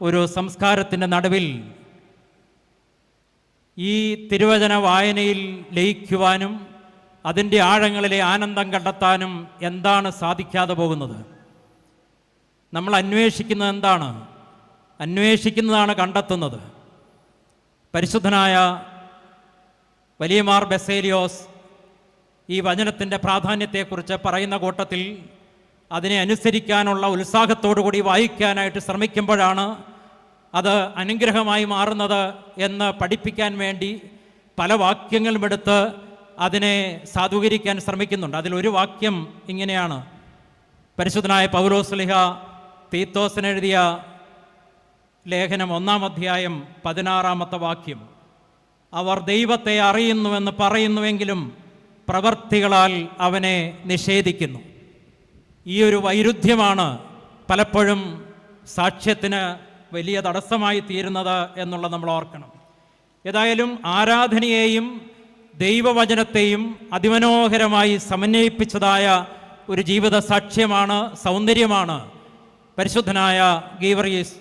ഒരു സംസ്കാരത്തിൻ്റെ നടുവിൽ ഈ തിരുവചന വായനയിൽ ലയിക്കുവാനും അതിൻ്റെ ആഴങ്ങളിലെ ആനന്ദം കണ്ടെത്താനും എന്താണ് സാധിക്കാതെ പോകുന്നത്? നമ്മൾ അന്വേഷിക്കുന്നത് എന്താണ്? അന്വേഷിക്കുന്നതാണ് കണ്ടെത്തുന്നത്. പരിശുദ്ധനായ വലിയ മാർ ബസേലിയോസ് ഈ വചനത്തിൻ്റെ പ്രാധാന്യത്തെക്കുറിച്ച് പറയുന്ന കൂട്ടത്തിൽ അതിനെ അനുസരിക്കാനുള്ള ഉത്സാഹത്തോടുകൂടി വായിക്കാനായിട്ട് ശ്രമിക്കുമ്പോഴാണ് അത് അനുഗ്രഹമായി മാറുന്നത് എന്ന് പഠിപ്പിക്കാൻ വേണ്ടി പല വാക്യങ്ങളും എടുത്ത് അതിനെ സാധൂകരിക്കാൻ ശ്രമിക്കുന്നുണ്ട്. അതിലൊരു വാക്യം ഇങ്ങനെയാണ്. പരിശുദ്ധനായ പൗലോസ് ശ്ലീഹ തീത്തോസിനെഴുതിയ ലേഖനം 1-ാം അധ്യായം 16-ാമത്തെ വാക്യം, അവർ ദൈവത്തെ അറിയുന്നുവെന്ന് പറയുന്നുവെങ്കിലും പ്രവർത്തികളാൽ അവനെ നിഷേധിക്കുന്നു. ഈ ഒരു വൈരുദ്ധ്യമാണ് പലപ്പോഴും സാക്ഷ്യത്തിന് വലിയ തടസ്സമായി തീരുന്നത് എന്നുള്ളത് നമ്മൾ ഓർക്കണം. ഏതായാലും ആരാധനയെയും ദൈവവചനത്തെയും അതിമനോഹരമായി സമന്വയിപ്പിച്ചതായ ഒരു ജീവിത സാക്ഷ്യമാണ്, സൗന്ദര്യമാണ് പരിശുദ്ധനായ ഗീവർഗീസ്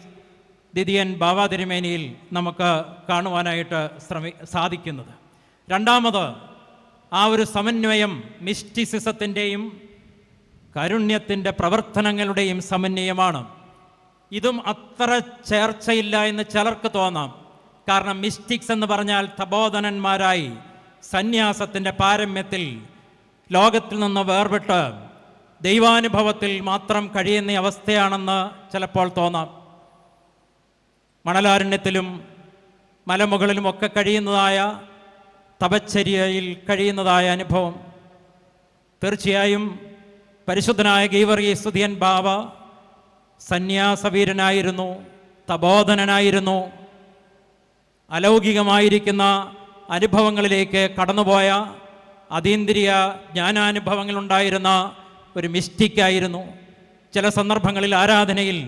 ദിദിയൻ ബാബാ തിരുമേനിയിൽ നമുക്ക് കാണുവാനായിട്ട് സാധിക്കുന്നത്. രണ്ടാമത് ആ ഒരു സമന്വയം മിസ്റ്റിസിസത്തിൻ്റെയും കാരുണ്യത്തിൻ്റെ പ്രവർത്തനങ്ങളുടെയും സമന്വയമാണ്. ഇതും അത്ര ചേർച്ചയില്ല എന്ന് ചിലർക്ക് തോന്നാം. കാരണം മിസ്റ്റിക്സ് എന്ന് പറഞ്ഞാൽ തപോധനന്മാരായി സന്യാസത്തിൻ്റെ പാരമ്യത്തിൽ ലോകത്തിൽ നിന്ന് വേർപെട്ട് ദൈവാനുഭവത്തിൽ മാത്രം കഴിയുന്ന അവസ്ഥയാണെന്ന് ചിലപ്പോൾ തോന്നാം. മണലാരണ്യത്തിലും മലമുകളിലുമൊക്കെ കഴിയുന്നതായ തപശ്ചര്യയിൽ കഴിയുന്നതായ അനുഭവം. തീർച്ചയായും പരിശുദ്ധനായ ഗീവർഗീസ് സ്തുതിയൻ ബാബ സന്യാസവീരനായിരുന്നു, തപോധനനായിരുന്നു. അലൗകികമായിരിക്കുന്ന അനുഭവങ്ങളിലേക്ക് കടന്നുപോയ അതീന്ദ്രിയ ജ്ഞാനാനുഭവങ്ങളുണ്ടായിരുന്ന ഒരു മിസ്റ്റിക്കായിരുന്നു. ചില സന്ദർഭങ്ങളിൽ ആരാധനയിൽ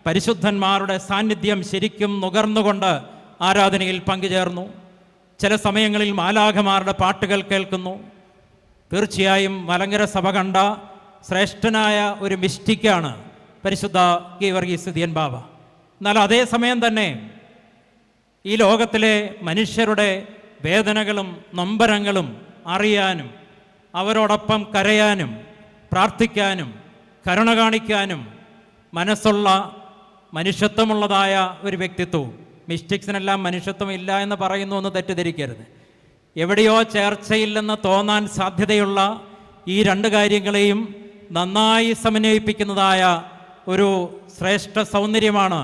പരിശുദ്ധന്മാരുടെ സാന്നിധ്യം ശരിക്കും നുകർന്നുകൊണ്ട് ആരാധനയിൽ പങ്കുചേർന്നു. ചില സമയങ്ങളിൽ മാലാഖമാരുടെ പാട്ടുകൾ കേൾക്കുന്നു. തീർച്ചയായും മലങ്കര സഭ കണ്ട ശ്രേഷ്ഠനായ ഒരു മിസ്റ്റിക്കാണ് പരിശുദ്ധ ഗീവർഗീസ് ദിയൻ ബാവ. എന്നാൽ അതേസമയം തന്നെ ഈ ലോകത്തിലെ മനുഷ്യരുടെ വേദനകളും നൊമ്പരങ്ങളും അറിയാനും അവരോടൊപ്പം കരയാനും പ്രാർത്ഥിക്കാനും കരുണ കാണിക്കാനും മനസ്സുള്ള മനുഷ്യത്വമുള്ളതായ ഒരു വ്യക്തിത്വവും. മിസ്റ്റിക്സിനെല്ലാം മനുഷ്യത്വം ഇല്ല എന്ന് പറയുന്നു എന്ന് തെറ്റിദ്ധരിക്കരുത്. എവിടെയോ ചേർച്ചയില്ലെന്ന് തോന്നാൻ സാധ്യതയുള്ള ഈ രണ്ട് കാര്യങ്ങളെയും നന്നായി സമന്വയിപ്പിക്കുന്നതായ ഒരു ശ്രേഷ്ഠ സൗന്ദര്യമാണ്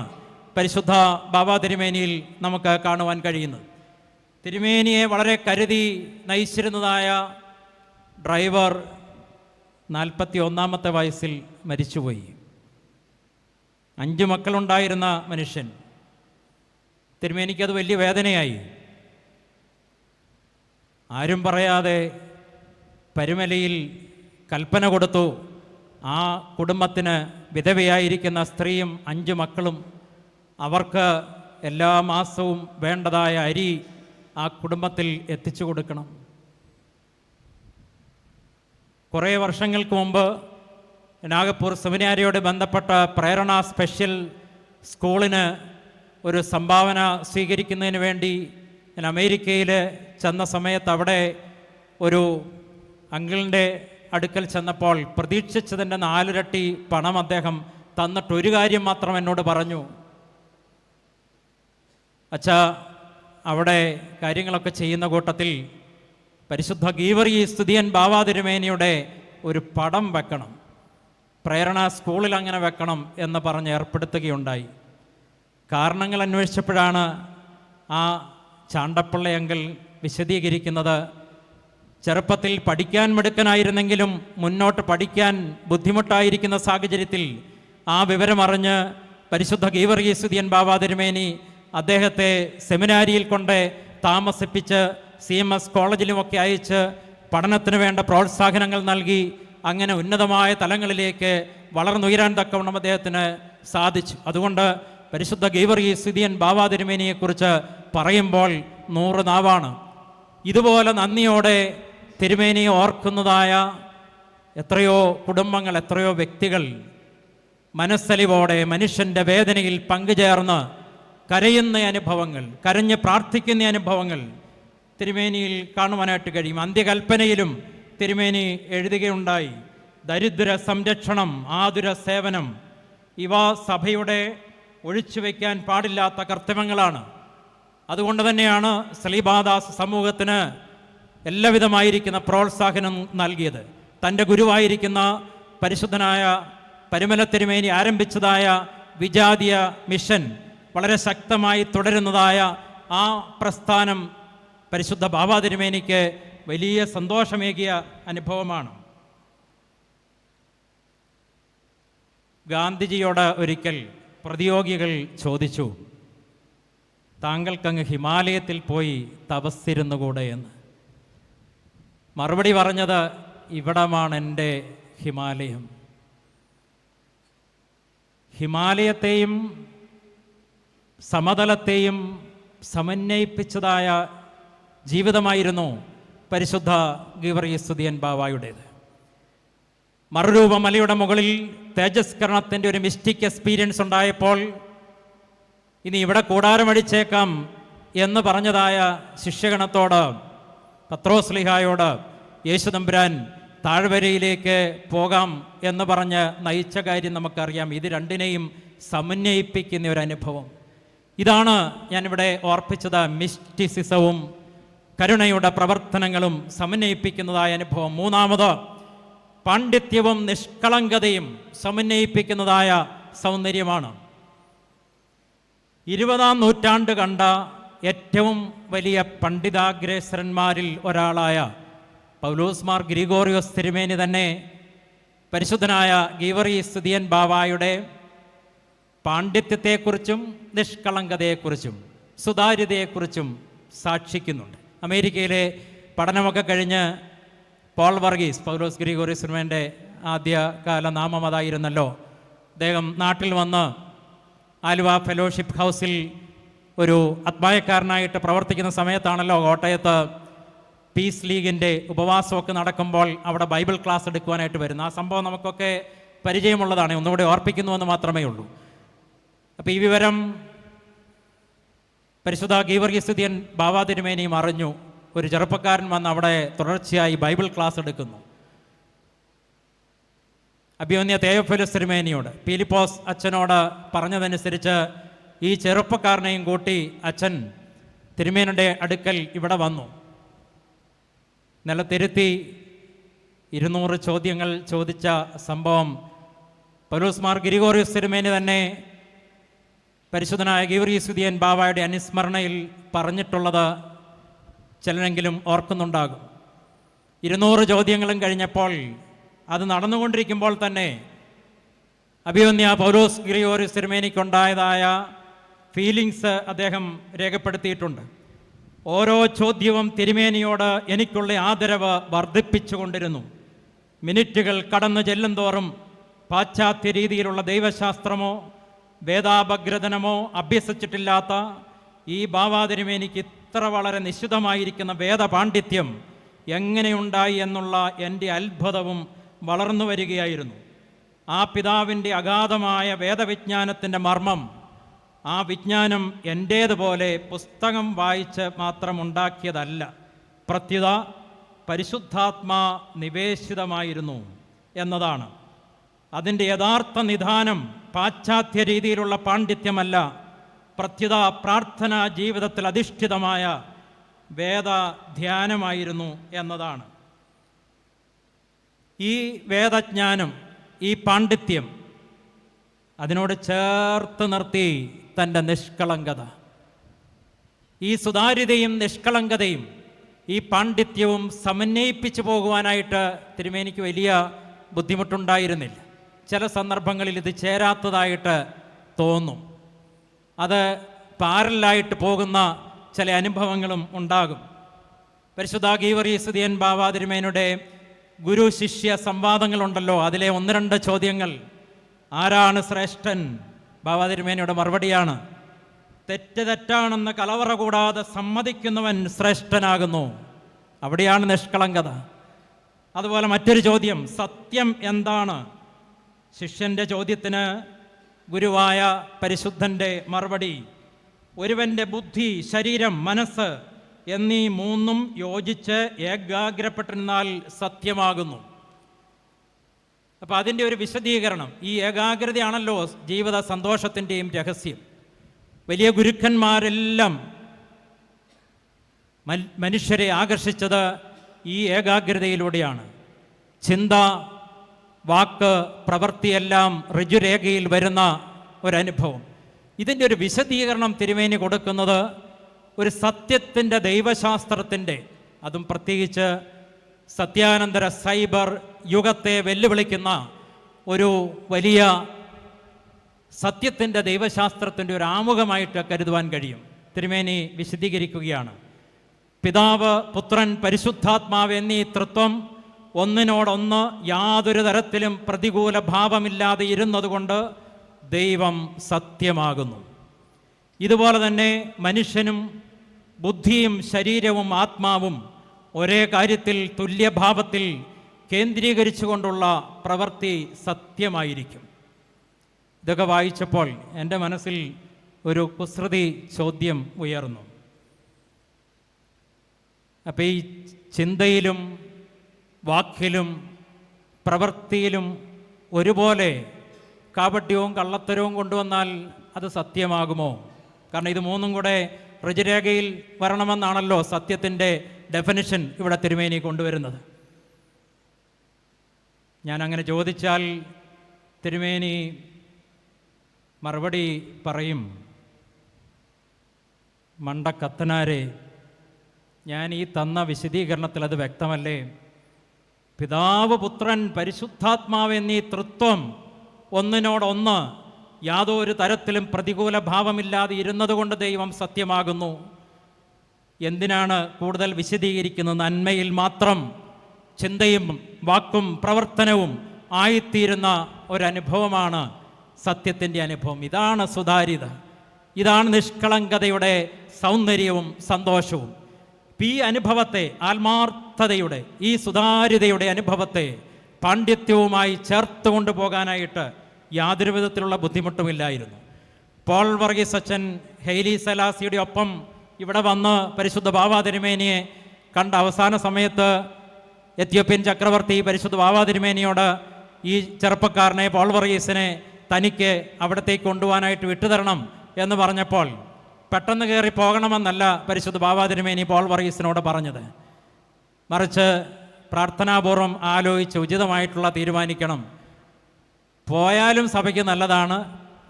പരിശുദ്ധ ബാബ തിരുമേനിയിൽ നമുക്ക് കാണുവാൻ കഴിയുന്നത്. തിരുമേനിയെ വളരെ കരുതി നയിച്ചിരുന്നതായ ഡ്രൈവർ 41-ാമത്തെ വയസ്സിൽ മരിച്ചുപോയി. 5 മക്കളുണ്ടായിരുന്ന മനുഷ്യൻ. തിരുമേനിക്കത് വലിയ വേദനയായി. ആരും പറയാതെ പരുമലയിൽ കൽപ്പന കൊടുത്തു. ആ കുടുംബത്തിന് വിധവയായിരിക്കുന്ന സ്ത്രീയും 5 മക്കളും അവർക്ക് എല്ലാ മാസവും വേണ്ടതായ അരി ആ കുടുംബത്തിൽ എത്തിച്ചു കൊടുക്കണം. കുറേ വർഷങ്ങൾക്ക് മുമ്പ് നാഗപ്പൂർ സെമിനാരിയോട് ബന്ധപ്പെട്ട പ്രേരണ സ്പെഷ്യൽ സ്കൂളിന് ഒരു സംഭാവന സ്വീകരിക്കുന്നതിന് വേണ്ടി ഞാൻ അമേരിക്കയിൽ ചെന്ന സമയത്ത് അവിടെ ഒരു അങ്കിളിൻ്റെ അടുക്കൽ ചെന്നപ്പോൾ പ്രതീക്ഷിച്ചതിൻ്റെ 4 ഇരട്ടി പണം അദ്ദേഹം തന്നിട്ട് ഒരു കാര്യം മാത്രം എന്നോട് പറഞ്ഞു. അച്ഛാ, അവിടെ കാര്യങ്ങളൊക്കെ ചെയ്യുന്ന കൂട്ടത്തിൽ പരിശുദ്ധ ഗീവർഗീസ് ദിയൻ ബാവ തിരുമേനിയുടെ ഒരു പടം വെക്കണം, പ്രേരണ സ്കൂളിൽ അങ്ങനെ വെക്കണം എന്ന് പറഞ്ഞ് ഏർപ്പെടുത്തുകയുണ്ടായി. കാരണങ്ങൾ അന്വേഷിച്ചപ്പോഴാണ് ആ ചാണ്ടപ്പിള്ള അങ്കിൾ വിശദീകരിക്കുന്നത്, ചെറുപ്പത്തിൽ പഠിക്കാൻ മിടുക്കനായിരുന്നെങ്കിലും മുന്നോട്ട് പഠിക്കാൻ ബുദ്ധിമുട്ടായിരിക്കുന്ന സാഹചര്യത്തിൽ ആ വിവരമറിഞ്ഞ് പരിശുദ്ധ ഗീവർഗീസ് ദിയൻ ബാവ തിരുമേനി അദ്ദേഹത്തെ സെമിനാരിയിൽ കൊണ്ട് താമസിപ്പിച്ച് CMS കോളേജിലുമൊക്കെ അയച്ച് പഠനത്തിന് വേണ്ട പ്രോത്സാഹനങ്ങൾ നൽകി അങ്ങനെ ഉന്നതമായ തലങ്ങളിലേക്ക് വളർന്നുയരാൻ തക്കവണ്ണം അദ്ദേഹത്തിന് സാധിച്ചു. അതുകൊണ്ട് പരിശുദ്ധ ഗീവർഗീസ് ദിയൻ ബാവ തിരുമേനിയെക്കുറിച്ച് പറയുമ്പോൾ 100 നാവാണ്. ഇതുപോലെ നന്ദിയോടെ തിരുമേനിയെ ഓർക്കുന്നതായ എത്രയോ കുടുംബങ്ങൾ, എത്രയോ വ്യക്തികൾ മനസ്സലിവോടെ മനുഷ്യൻ്റെ വേദനയിൽ പങ്കുചേർന്ന് കരയുന്ന അനുഭവങ്ങൾ, കരഞ്ഞ് പ്രാർത്ഥിക്കുന്ന അനുഭവങ്ങൾ തിരുമേനിയിൽ കാണുവാനായിട്ട് കഴിയും. അന്ത്യകൽപ്പനയിലും തിരുമേനി എഴുതുകയുണ്ടായി, ദരിദ്ര സംരക്ഷണം, ആതുര സേവനം ഇവ സഭയുടെ ഒഴിച്ചുവെക്കാൻ പാടില്ലാത്ത കർത്തവ്യങ്ങളാണ്. അതുകൊണ്ട് തന്നെയാണ് ശ്ലീബാദാസ് സമൂഹത്തിന് എല്ലാവിധമായിരിക്കുന്ന പ്രോത്സാഹനം നൽകിയത്. തൻ്റെ ഗുരുവായിരിക്കുന്ന പരിശുദ്ധനായ പരുമല തിരുമേനി ആരംഭിച്ചതായ വിജാതീയ മിഷൻ വളരെ ശക്തമായി തുടരുന്നതായ ആ പ്രസ്ഥാനം പരിശുദ്ധ ബാബ തിരുമേനിക്ക് വലിയ സന്തോഷമേകിയ അനുഭവമാണ്. ഗാന്ധിജിയോട് ഒരിക്കൽ പ്രതിയോഗികൾ ചോദിച്ചു, താങ്കൾക്കങ്ങ് ഹിമാലയത്തിൽ പോയി തപസ്സിരുന്നുകൂടെ എന്ന്. മറുപടി പറഞ്ഞത്, ഇവിടമാണ് എൻ്റെ ഹിമാലയം. ഹിമാലയത്തെയും സമതലത്തെയും സമന്വയിപ്പിച്ചതായ ജീവിതമായിരുന്നു പരിശുദ്ധ ഗീവർഗീസ് ദിയൻ ബാവായുടേത്. മറുരൂപ മലയുടെ മുകളിൽ തേജസ്കരണത്തിൻ്റെ ഒരു മിസ്റ്റിക് എക്സ്പീരിയൻസ് ഉണ്ടായപ്പോൾ ഇനി ഇവിടെ കൂടാരമടിച്ചേക്കാം എന്ന് പറഞ്ഞതായ ശിഷ്യഗണത്തോട്, പത്രോസ്ലിഹായോട് യേശുതമ്പുരാൻ താഴ്വരയിലേക്ക് പോകാം എന്ന് പറഞ്ഞ് നയിച്ച കാര്യം നമുക്കറിയാം. ഇത് രണ്ടിനെയും സമന്വയിപ്പിക്കുന്ന ഒരു അനുഭവം. ഇതാണ് ഞാനിവിടെ ഓർപ്പിച്ചത്. മിസ്റ്റിസിസവും കരുണയുടെ പ്രവർത്തനങ്ങളും സമന്വയിപ്പിക്കുന്നതായ അനുഭവം. 3ാമത് പാണ്ഡിത്യവും നിഷ്കളങ്കതയും സമന്വയിപ്പിക്കുന്നതായ സൗന്ദര്യമാണ്. 20-ാം നൂറ്റാണ്ട് കണ്ട ഏറ്റവും വലിയ പണ്ഡിതാഗ്രേസരന്മാരിൽ ഒരാളായ പൗലോസ് മാർ ഗ്രിഗോറിയോസ് തിരുമേനി തന്നെ പരിശുദ്ധനായ ഗീവർഗീസ് ദിയൻ ബാവായുടെ പാണ്ഡിത്യത്തെക്കുറിച്ചും നിഷ്കളങ്കതയെക്കുറിച്ചും സുതാര്യതയെക്കുറിച്ചും സാക്ഷിക്കുന്നുണ്ട്. അമേരിക്കയിലെ പഠനമൊക്കെ കഴിഞ്ഞ് പോൾ വർഗീസ്, പൗലോസ് ഗ്രിഗോറിയോസ് തിരുമേനിയുടെ ആദ്യകാല നാമം അതായിരുന്നല്ലോ, അദ്ദേഹം നാട്ടിൽ വന്ന് ആലുവ ഫെലോഷിപ്പ് ഹൗസിൽ ഒരു അത്മായക്കാരനായിട്ട് പ്രവർത്തിക്കുന്ന സമയത്താണല്ലോ കോട്ടയത്ത് പീസ് ലീഗിൻ്റെ ഉപവാസമൊക്കെ നടക്കുമ്പോൾ അവിടെ ബൈബിൾ ക്ലാസ് എടുക്കുവാനായിട്ട് വരുന്നു. ആ സംഭവം നമുക്കൊക്കെ പരിചയമുള്ളതാണ്, ഒന്നുകൂടി ഓർപ്പിക്കുന്നുവെന്ന് മാത്രമേ ഉള്ളൂ. അപ്പോൾ ഈ വിവരം പരിശുദ്ധ ഗീവർഗീസ് തിരുമേൻ ബാവാ തിരുമേനിയും അറിഞ്ഞു. ഒരു ചെറുപ്പക്കാരൻ വന്ന് അവിടെ തുടർച്ചയായി ബൈബിൾ ക്ലാസ് എടുക്കുന്നു. അഭിമന്യ തെയോഫിലോസ് തിരുമേനിയോട് പീലിപ്പോസ് അച്ഛനോട് പറഞ്ഞതനുസരിച്ച് ഈ ചെറുപ്പക്കാരനെയും കൂട്ടി അച്ഛൻ തിരുമേനിയുടെ അടുക്കൽ ഇവിടെ വന്നു. നിലത്തിരുത്തി 200 ചോദ്യങ്ങൾ ചോദിച്ച സംഭവം പൗലോസ് മാർ ഗ്രിഗോറിയോസ് തിരുമേനി തന്നെ പരിശുദ്ധനായ ഗീവർഗീസ് തിരുമേൻ ബാവായുടെ അനുസ്മരണയിൽ പറഞ്ഞിട്ടുള്ളത് ചിലരെങ്കിലും ഓർക്കുന്നുണ്ടാകും. 200 ചോദ്യങ്ങളും കഴിഞ്ഞപ്പോൾ അത് നടന്നുകൊണ്ടിരിക്കുമ്പോൾ തന്നെ അഭിമന്യ പൗലോസ് ഗ്രിഗോറിയോസ് തിരുമേനിക്കുണ്ടായതായ ഫീലിങ്സ് അദ്ദേഹം രേഖപ്പെടുത്തിയിട്ടുണ്ട്. ഓരോ ചോദ്യവും തിരുമേനിയോട് എനിക്കുള്ള ആദരവ് വർദ്ധിപ്പിച്ചുകൊണ്ടിരുന്നു. മിനിറ്റുകൾ കടന്നു ചെല്ലുന്തോറും പാശ്ചാത്യ രീതിയിലുള്ള ദൈവശാസ്ത്രമോ വേദാപഗ്രഥനമോ അഭ്യസിച്ചിട്ടില്ലാത്ത ഈ ബാവാ തിരുമേനിക്ക് ഇത്ര വളരെ നിശ്ചിതമായിരിക്കുന്ന വേദപാണ്ഡിത്യം എങ്ങനെയുണ്ടായി എന്നുള്ള എൻ്റെ അത്ഭുതവും വളർന്നു വരികയായിരുന്നു. ആ പിതാവിൻ്റെ അഗാധമായ വേദവിജ്ഞാനത്തിൻ്റെ മർമ്മം, ആ വിജ്ഞാനം എൻ്റേതുപോലെ പുസ്തകം വായിച്ച് മാത്രം ഉണ്ടാക്കിയതല്ല, പ്രത്യുത പരിശുദ്ധാത്മാ നിവേശിതമായിരുന്നു എന്നതാണ്. അതിൻ്റെ യഥാർത്ഥ നിദാനം പാശ്ചാത്യ രീതിയിലുള്ള പാണ്ഡിത്യമല്ല, പ്രത്യുത പ്രാർത്ഥനാ ജീവിതത്തിൽ അധിഷ്ഠിതമായ വേദധ്യാനമായിരുന്നു എന്നതാണ്. ഈ വേദജ്ഞാനം, ഈ പാണ്ഡിത്യം, അതിനോട് ചേർത്ത് നിർത്തി തൻ്റെ നിഷ്കളങ്കത, ഈ സുതാര്യതയും നിഷ്കളങ്കതയും ഈ പാണ്ഡിത്യവും സമന്വയിപ്പിച്ചു പോകുവാനായിട്ട് തിരുമേനിക്ക് വലിയ ബുദ്ധിമുട്ടുണ്ടായിരുന്നില്ല. ചില സന്ദർഭങ്ങളിൽ ഇത് ചേരാത്തതായിട്ട് തോന്നും. അത് പാരലായിട്ട് പോകുന്ന ചില അനുഭവങ്ങളും ഉണ്ടാകും. പരിശുദ്ധ ഗീവർഗീസ് തിരുമേൻ ബാവാ തിരുമേനിയുടെ ഗുരു ശിഷ്യ സംവാദങ്ങളുണ്ടല്ലോ, അതിലെ 1-2 ചോദ്യങ്ങൾ, ആരാണ് ശ്രേഷ്ഠൻ? ബാവാ തിരുമേനിയുടെ മറുപടിയാണ്, തെറ്റാണെന്ന് കലവറ കൂടാതെ സമ്മതിക്കുന്നവൻ ശ്രേഷ്ഠനാകുന്നു. അവിടെയാണ് നിഷ്കളങ്കത. അതുപോലെ മറ്റൊരു ചോദ്യം, സത്യം എന്താണ്? ശിഷ്യൻ്റെ ചോദ്യത്തിന് ഗുരുവായ പരിശുദ്ധൻ്റെ മറുപടി, ഒരുവൻ്റെ ബുദ്ധി, ശരീരം, മനസ്സ് എന്നീ 3 യോജിച്ച് ഏകാഗ്രപ്പെട്ടിരുന്നാൽ സത്യമാകുന്നു. അപ്പോൾ അതിൻ്റെ ഒരു വിശദീകരണം, ഈ ഏകാഗ്രതയാണല്ലോ ജീവിത സന്തോഷത്തിൻ്റെയും രഹസ്യം. വലിയ ഗുരുക്കന്മാരെല്ലാം മനുഷ്യരെ ആകർഷിച്ചത് ഈ ഏകാഗ്രതയിലൂടെയാണ്. ചിന്ത, വാക്ക്, പ്രവൃത്തിയെല്ലാം ഋജുരേഖയിൽ വരുന്ന ഒരനുഭവം. ഇതിൻ്റെ ഒരു വിശദീകരണം തിരുമേനി കൊടുക്കുന്നത് ഒരു സത്യത്തിൻ്റെ ദൈവശാസ്ത്രത്തിൻ്റെ, അതും പ്രത്യേകിച്ച് സത്യാനന്തര സൈബർ യുഗത്തെ വെല്ലുവിളിക്കുന്ന ഒരു വലിയ സത്യത്തിൻ്റെ ദൈവശാസ്ത്രത്തിൻ്റെ ഒരു ആമുഖമായിട്ട് കരുതുവാൻ കഴിയും. തിരുമേനി വിശദീകരിക്കുകയാണ്, പിതാവ്, പുത്രൻ, പരിശുദ്ധാത്മാവ് എന്നീ തൃത്വം ഒന്നിനോടൊന്ന് യാതൊരു തരത്തിലും പ്രതികൂല ഭാവമില്ലാതെ ഇരുന്നതുകൊണ്ട് ദൈവം സത്യമാകുന്നു. ഇതുപോലെ തന്നെ മനുഷ്യനും ബുദ്ധിയും ശരീരവും ആത്മാവും ഒരേ കാര്യത്തിൽ തുല്യഭാവത്തിൽ കേന്ദ്രീകരിച്ചുകൊണ്ടുള്ള പ്രവൃത്തി സത്യമായിരിക്കും. ഇതൊക്കെ വായിച്ചപ്പോൾ എൻ്റെ മനസ്സിൽ ഒരു കുസൃതി ചോദ്യം ഉയർന്നു. അപ്പോൾ ഈ ചിന്തയിലും വാക്കിലും പ്രവൃത്തിയിലും ഒരുപോലെ കാപട്യവും കള്ളത്തരവും കൊണ്ടുവന്നാൽ അത് സത്യമാകുമോ? കാരണം ഇത് 3 കൂടെ ഋജുരേഖയിൽ വരണമെന്നാണല്ലോ സത്യത്തിൻ്റെ ഡെഫിനിഷൻ ഇവിടെ തിരുമേനി കൊണ്ടുവരുന്നത്. ഞാൻ അങ്ങനെ ചോദിച്ചാൽ തിരുമേനി മറുപടി പറയും, മണ്ടക്കത്തനാരെ, ഞാൻ ഈ തന്ന വിശദീകരണത്തിൽ അത് വ്യക്തമല്ലേ? പിതാവ്, പുത്രൻ, പരിശുദ്ധാത്മാവ് എന്നീ തൃത്വം ഒന്നിനോടൊന്ന് യാതൊരു തരത്തിലും പ്രതികൂല ഭാവമില്ലാതെ ഇരുന്നതുകൊണ്ട് ദൈവം സത്യമാകുന്നു. എന്തിനാണ് കൂടുതൽ വിശദീകരിക്കുന്നത്? നന്മയിൽ മാത്രം ചിന്തയും വാക്കും പ്രവർത്തനവും ആയിത്തീരുന്ന ഒരനുഭവമാണ് സത്യത്തിൻ്റെ അനുഭവം. ഇതാണ് സുതാര്യത, ഇതാണ് നിഷ്കളങ്കതയുടെ സൗന്ദര്യവും സന്തോഷവും. ഈ അനുഭവത്തെ, ആത്മാർത്ഥതയുടെ ഈ സുതാര്യതയുടെ അനുഭവത്തെ പാണ്ഡിത്യവുമായി ചേർത്ത് കൊണ്ടുപോകാനായിട്ട് യാതൊരു വിധത്തിലുള്ള ബുദ്ധിമുട്ടുമില്ലായിരുന്നു. പോൾ വർഗീസ് അച്ഛൻ ഹെയ്ലി സെലാസിയുടെ ഒപ്പം ഇവിടെ വന്ന് പരിശുദ്ധ ബാവാ തിരുമേനിയെ കണ്ട അവസാന സമയത്ത് എത്യോപ്യൻ ചക്രവർത്തി പരിശുദ്ധ ബാവാ തിരുമേനിയോട് ഈ ചെറുപ്പക്കാരനെ, പോൾ വർഗീസിനെ തനിക്ക് അവിടത്തേക്ക് കൊണ്ടുപോകാനായിട്ട് വിട്ടുതരണം എന്ന് പറഞ്ഞപ്പോൾ പെട്ടെന്ന് കയറി പോകണമെന്നല്ല പരിശുദ്ധ ബാവാ തിരുമേനി പോൾ വർഗീസിനോട് പറഞ്ഞത്. മറിച്ച് പ്രാർത്ഥനാപൂർവം ആലോചിച്ച് ഉചിതമായിട്ടുള്ള തീരുമാനിക്കണം. പോയാലും സഭയ്ക്ക് നല്ലതാണ്,